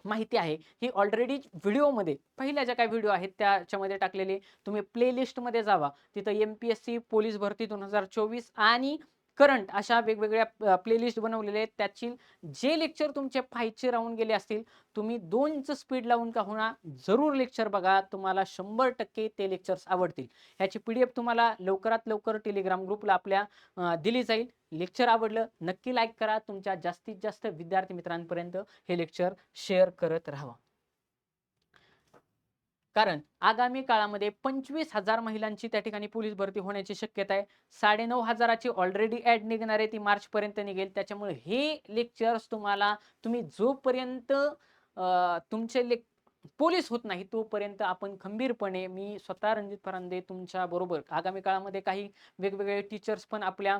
माहिती आहे ही ऑलरेडी व्हिडिओमध्ये पहिल्या ज्या काही व्हिडिओ आहेत त्याच्यामध्ये टाकलेले. तुम्ही प्लेलिस्टमध्ये जावा, तिथं MPSC पोलीस भरती 2024 आणि करंट अशा वेगवेगळ्या प्लेलिस्ट बनवलेले आहेत. त्याची जे लेक्चर तुमचे पाहायचे राहून गेले असतील, तुम्ही 2चं स्पीड लावून का होईना जरूर लेक्चर बघा. तुम्हाला 100% ते लेक्चर्स आवडतील. ह्याची PDF तुम्हाला लवकरात लवकर टेलिग्राम ग्रुपला आपल्या दिली जाईल. लेक्चर आवडलं नक्की लाईक करा. तुमच्या जास्तीत जास्त विद्यार्थी मित्रांपर्यंत हे लेक्चर शेअर करत राहावा. कारण आगामी काळामध्ये 25,000 महिलांची त्या ठिकाणी पोलीस भरती होण्याची शक्यता आहे. 9,500ची ऑलरेडी ॲड निघणार आहे, ती मार्चपर्यंत निघेल. त्याच्यामुळे हे लेक्चर्स तुम्ही जोपर्यंत तुमचे पोलीस होत नाही तोपर्यंत आपण खंबीरपणे, मी स्वतः रणजित फरांदे तुमच्या बरोबर आगामी काळामध्ये काही वेगवेगळे टीचर्स पण आपल्या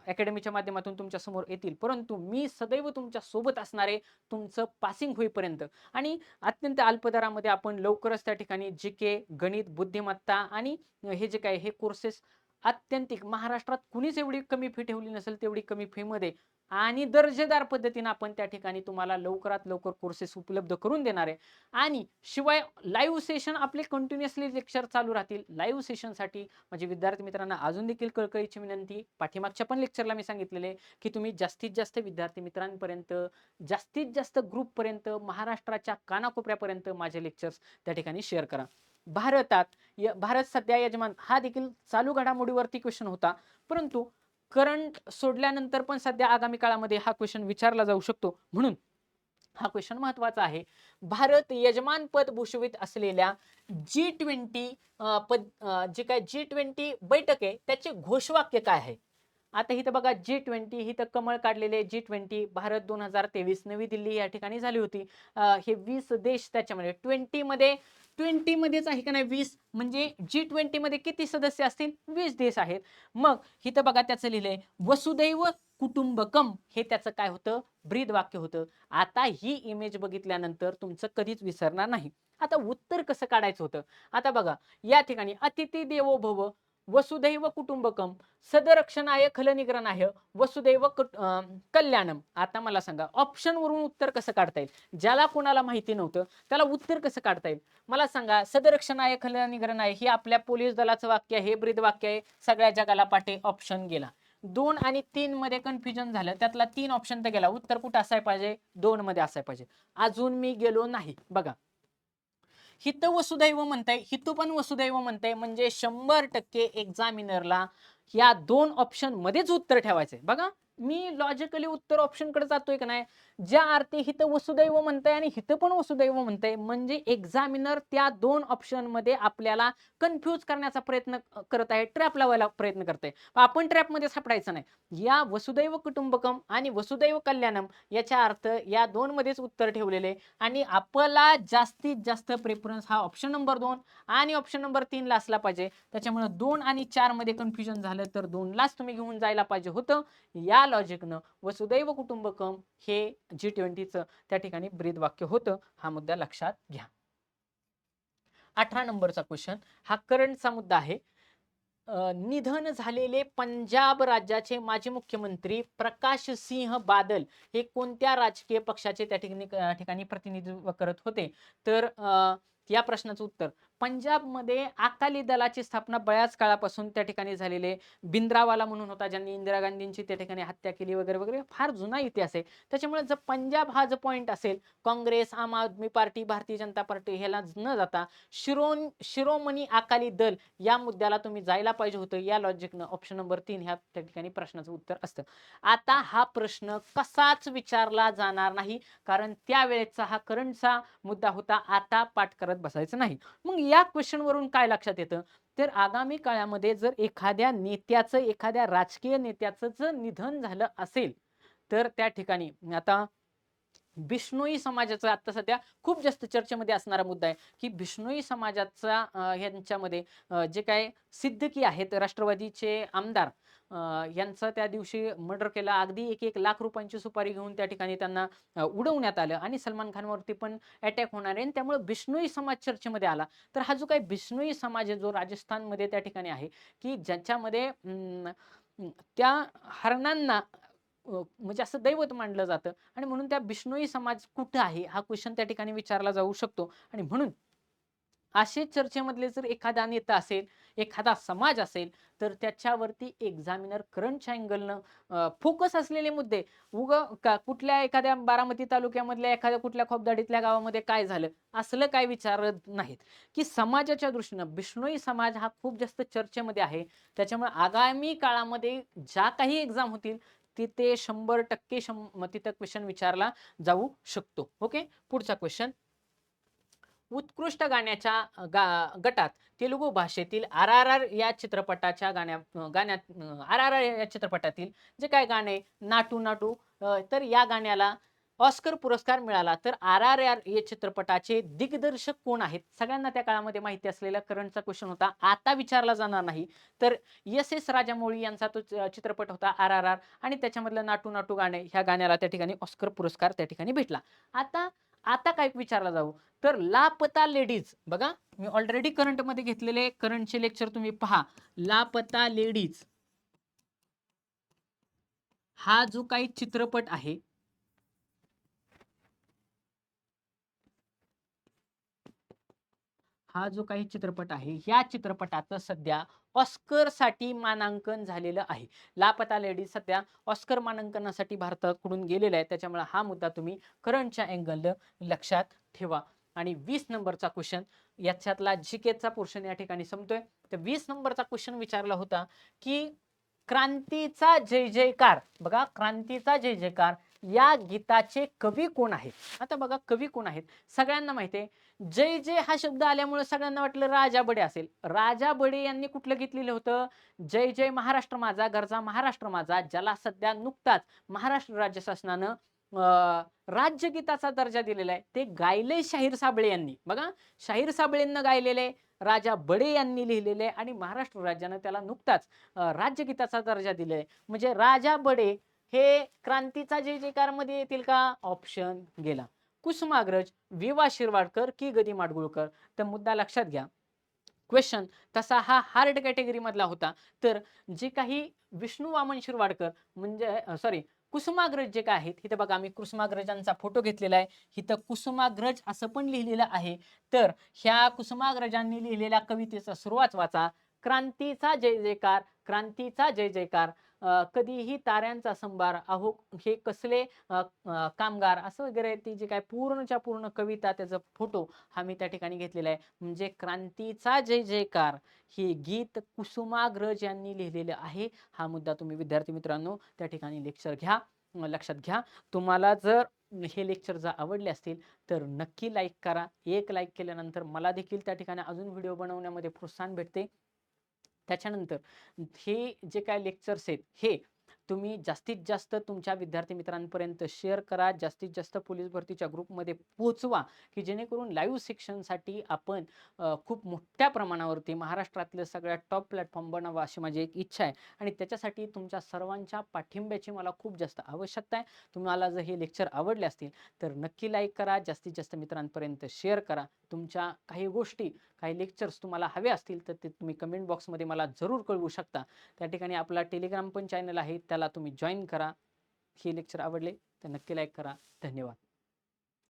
अकॅडमीच्या माध्यमातून तुमच्या समोर येतील, परंतु मी सदैव तुमच्या सोबत असणार आहे तुमचं पासिंग होईपर्यंत. आणि अत्यंत अल्प दरामध्ये आपण लवकरच त्या ठिकाणी GK, गणित, बुद्धिमत्ता आणि हे जे काय हे कोर्सेस आत्यंतिक महाराष्ट्रात कुणीच एवढी कमी फी ठेवली नसेल तेवढी कमी फी मध्ये आणि दर्जेदार पद्धतीने आपण त्या ठिकाणी तुम्हाला लवकरात लवकर कोर्सेस उपलब्ध करून देणार आहे. आणि शिवाय लाईव्ह सेशन आपले कंटिन्युअसली लेक्चर चालू राहतील. लाईव्ह सेशनसाठी म्हणजे विद्यार्थी मित्रांना अजून देखील कळकळीची विनंती, पाठीमागच्या पण लेक्चरला मी सांगितलेले की तुम्ही जास्तीत जास्त विद्यार्थी मित्रांपर्यंत, जास्तीत जास्त ग्रुपपर्यंत, महाराष्ट्राच्या कानाकोपऱ्यापर्यंत माझे लेक्चर्स त्या ठिकाणी शेअर करा. भारत सध्या यजमान हा देखील चालू घडामोडीवरती क्वेश्चन होता, परंतु करंट सोडल्यानंतर पण सध्या आगामी काळामध्ये हा क्वेश्चन विचारला जाऊ शकतो, म्हणून हा क्वेश्चन महत्वाचा आहे. भारत यजमान पद भूषवित असलेल्या G20 जे काय G20 बैठक आहे त्याचे घोषवाक्य काय आहे? आता इथं बघा G20 ही तर कमळ काढलेले G20 भारत 2023 नवी दिल्ली या ठिकाणी झाली होती. हे 20 देश त्याच्यामध्ये 20 मध्येच आहे का नाही 20, म्हणजे G20 मध्ये किती सदस्य असतील? 20 देश आहेत. मग इथं बघा त्याचं लिहिलंय वसुदैव कुटुंबकम, हे त्याचं काय होतं? ब्रीद वाक्य होतं. आता ही इमेज बघितल्यानंतर तुमचं कधीच विसरणार नाही. आता उत्तर कसं काढायचं होतं? आता बघा या ठिकाणी अतिथी देवो भव, वसुदैव कुटुंबकम, सदरक्षणाय खलनिग्रहणाय, वसुदैव कल्याणम. आता मला सांगा ऑप्शन वरून उत्तर कसं काढता येईल? ज्याला कोणाला माहिती नव्हतं त्याला उत्तर कसं काढता येईल? मला सांगा. सदरक्षणाय खलनिग्रहणाय हे आपल्या पोलीस दलाचं वाक्य आहे, ब्रीद वाक्य आहे, सगळ्या जगाला पाठे. ऑप्शन गेला. 2 आणि 3 मध्ये कन्फ्युजन झालं, त्यातला 3 ऑप्शन तर गेला. उत्तर कुठं असाय पाहिजे? 2 मध्ये असाय पाहिजे. अजून मी गेलो नाही. बघा हित वसुदैव म्हणताय, हितू पण वसुदैव म्हणताय, म्हणजे 100% एक्झामिनरला या 2 ऑप्शन मध्येच उत्तर ठेवायचंय. बघा मी लॉजिकली उत्तर ऑप्शन कडे जातोय का नाही? ज्या अर्थी हित वसुदैव म्हणताय आणि हित पण वसुदैव म्हणताय, म्हणजे एक्झामिनर त्या 2 ऑप्शन मध्ये आपल्याला कन्फ्यूज करण्याचा प्रयत्न करत आहे, ट्रॅप लावायला प्रयत्न करते. आपण ट्रॅप मध्ये सापडायचं नाही. या वसुदैव कुटुंबकम आणि वसुदैव कल्याणम याचा अर्थ या 2 मध्येच उत्तर ठेवलेले आणि आपला जास्तीत जास्त प्रेफरन्स हा ऑप्शन नंबर 2 आणि ऑप्शन नंबर 3 ला असला पाहिजे. त्याच्यामुळे 2 आणि 4 मध्ये कन्फ्युजन झालं तर 2 लाच तुम्ही घेऊन जायला पाहिजे होतं. या लॉजिकनं वसुदैव कुटुंबकम हे G20चं त्या ठिकाणी ब्रीद वाक्य होतं. हा मुद्दा लक्षात घ्या. 18 नंबरचा क्वेश्चन हा करंटचा मुद्दा आहे. निधन झालेले पंजाब राज्याचे माजी मुख्यमंत्री प्रकाश सिंह बादल हे कोणत्या राजकीय पक्षाचे त्या ठिकाणी प्रतिनिधित्व करत होते? तर या प्रश्नाचं उत्तर, पंजाबमध्ये अकाली दलाची स्थापना बऱ्याच काळापासून त्या ठिकाणी झालेले भिंद्रावाला म्हणून होता, ज्यांनी इंदिरा गांधींची त्या ठिकाणी हत्या केली वगैरे वगैरे, फार जुना इतिहास आहे. त्याच्यामुळे जर पंजाब हा जो पॉइंट असेल, काँग्रेस, आम आदमी पार्टी, भारतीय जनता पार्टी ह्याला न जाता शिरोमणी अकाली दल या मुद्द्याला तुम्ही जायला पाहिजे होतं. या लॉजिकनं ऑप्शन नंबर 3 ह्या त्या ठिकाणी प्रश्नाचं उत्तर असतं. आता हा प्रश्न कसाच विचारला जाणार नाही, कारण त्यावेळेचा हा करंटचा मुद्दा होता. आता पाठ करत बसायचं नाही. मग या क्वेश्चन वरून काय लक्षात येतं? तर आगामी काळामध्ये जर एखाद्या नेत्याचं, एखाद्या राजकीय नेत्याचं जर निधन झालं असेल, तर त्या ठिकाणी आता बिश्नोई समाजाचा आता सध्या खूप जास्त चर्चेमध्ये असणारा मुद्दा आहे की बिश्नोई समाजाचा यांच्यामध्ये जे काय सिद्दीकी आहेत राष्ट्रवादीचे आमदार, यांचा त्या दिवशी मर्डर केला. अगदी 1-1 लाख रुपयांची सुपारी घेऊन त्या ठिकाणी त्यांना उडवण्यात आलं आणि सलमान खानवरती पण अटॅक होणार आहे. त्यामुळे बिश्नोई समाज चर्चेमध्ये आला. तर हा जो काही बिश्नोई समाज आहे जो राजस्थानमध्ये त्या ठिकाणी आहे की ज्याच्यामध्ये त्या हरणांना म्हणजे असं दैवत मानलं जातं आणि म्हणून त्या बिश्नोई समाज कुठं आहे हा क्वेश्चन त्या ठिकाणी विचारला जाऊ शकतो. आणि म्हणून असे चर्चेमधले जर एखादा नेता असेल, एखादा समाज असेल, तर त्याच्यावरती एक्झामिनर करंटच्या अँगलनं फोकस असलेले मुद्दे कुठल्या एखाद्या बारामती तालुक्यामधल्या एखाद्या कुठल्या खोपदाडीतल्या गावामध्ये काय झालं, असलं काय विचारत नाहीत, की समाजाच्या दृष्टीनं बिश्नोई समाज हा खूप जास्त चर्चेमध्ये आहे. त्याच्यामुळे आगामी काळामध्ये ज्या काही एक्झाम होतील, तिथे 100% तिथं क्वेश्चन विचारला जाऊ शकतो. ओके. पुढचा क्वेश्चन. उत्कृष्ट गाण्याच्या गटात तेलुगू भाषेतील आर-आर-आर या चित्रपटाच्या आर-आर-आर या चित्रपटातील जे काय गाणे नाटू नाटू, तर या गाण्याला ऑस्कर पुरस्कार मिळाला. तर आर-आर-आर या चित्रपटाचे दिग्दर्शक कोण आहेत? सगळ्यांना त्या काळामध्ये माहिती असलेला करंटचा क्वेश्चन होता. आता विचारला जाणार नाही. तर एस.एस. राजामौळी यांचा तो चित्रपट होता आर-आर-आर आणि त्याच्यामधलं नाटू नाटू गाणे ह्या गाण्याला त्या ठिकाणी ऑस्कर पुरस्कार त्या ठिकाणी भेटला. आता आता काय विचारला जाऊ, तर लापता लेडीज बघा, मी ऑलरेडी करंटमध्ये घेतलेले करंटचे लेक्चर तुम्ही पहा. लापता लेडीज हा जो काही चित्रपट आहे, हा जो काही चित्रपट आहे, या चित्रपटाचं सध्या ऑस्करसाठी मानांकन झालेलं आहे. लापता लेडीज सध्या ऑस्कर मानांकनासाठी भारताकडून गेलेला आहे. त्याच्यामुळे हा मुद्दा तुम्ही करंटच्या अँगलनं लक्षात ठेवा. आणि 20 नंबरचा क्वेश्चन, याच्यातला जीकेचा पोर्शन या ठिकाणी संपतोय. तर 20 नंबरचा क्वेश्चन विचारला होता, की क्रांतीचा जय जयकार, बघा क्रांतीचा जय जयकार या गीताचे कवी कोण आहेत? आता बघा कवी कोण आहेत, सगळ्यांना माहिती आहे. जय जय हा शब्द आल्यामुळे सगळ्यांना वाटलं राजा बडे असेल. राजा बडे यांनी कुठलं गीत लिहिलं होतं? जय जय महाराष्ट्र माझा, गरजा महाराष्ट्र माझा, ज्याला सध्या नुकताच महाराष्ट्र राज्य शासनानं राज्यगीताचा दर्जा दिलेला आहे. ते गायले शाहीर साबळे यांनी. बघा, शाहीर साबळेंना गायलेले, राजा बडे यांनी लिहिलेले आणि महाराष्ट्र राज्यानं त्याला नुकताच राज्यगीताचा दर्जा दिलाय. म्हणजे राजा बडे हे क्रांतीचा जय जयकार मध्ये येतील का? ऑप्शन गेला. कुसुमाग्रज, वि.वा. शिरवाडकर की गदी माडगुळकर? तर मुद्दा लक्षात घ्या. क्वेश्चन तसा हा हार्ड कॅटेगरी मधला होता. तर जे काही विष्णू वामन शिरवाडकर म्हणजे सॉरी कुसुमाग्रज जे काय आहेत, इथं बघा मी कुसुमाग्रजांचा फोटो घेतलेला आहे. इथं कुसुमाग्रज असं पण लिहिलेलं आहे. तर ह्या कुसुमाग्रजांनी लिहिलेल्या कवितेचा सुरुवात वाचा. क्रांतीचा जय जयकार, क्रांतीचा जय जयकार, कधीही ताऱ्यांचा संभार, अहो हे कसले कामगार, असं वगैरे ती जी काय पूर्णच्या पूर्ण कविता, त्याचा फोटो हा मी त्या ठिकाणी घेतलेला आहे. म्हणजे क्रांतीचा जय जयकार हे गीत कुसुमाग्रज यांनी लिहिलेलं आहे. हा मुद्दा तुम्ही विद्यार्थी मित्रांनो त्या ठिकाणी लेक्चर घ्या, लक्षात घ्या. तुम्हाला जर हे लेक्चर जर आवडले असतील तर नक्की लाईक करा. एक लाईक केल्यानंतर मला देखील त्या ठिकाणी अजून व्हिडिओ बनवण्यामध्ये प्रोत्साहन भेटते. त्याच्यानंतर हे जे काय लेक्चर्स आहेत, हे तुम्ही जास्तीत जास्त तुमच्या विद्यार्थी मित्रांपर्यंत शेअर करा. जास्तीत जास्त पोलीस भरतीच्या ग्रुपमध्ये पोहोचवा, की जेणेकरून लाईव्ह सेक्शनसाठी आपण खूप मोठ्या प्रमाणावरती महाराष्ट्रातलं सगळ्यात टॉप प्लॅटफॉर्म बनावा अशी माझी एक इच्छा आहे. आणि त्याच्यासाठी तुमच्या सर्वांच्या पाठिंब्याची मला खूप जास्त आवश्यकता आहे. तुम्हाला जर हे लेक्चर आवडले असतील तर नक्की लाईक करा, जास्तीत जास्त मित्रांपर्यंत शेअर करा. तुमच्या काही गोष्टी, काही लेक्चर्स तुम्हाला हवे असतील तर ते तुम्ही कमेंट बॉक्समध्ये मला जरूर कळवू शकता. त्या ठिकाणी आपला टेलिग्राम पण चॅनल आहे, त्याला तुम्ही जॉईन करा. हे लेक्चर आवडले तर नक्की लाईक करा. धन्यवाद.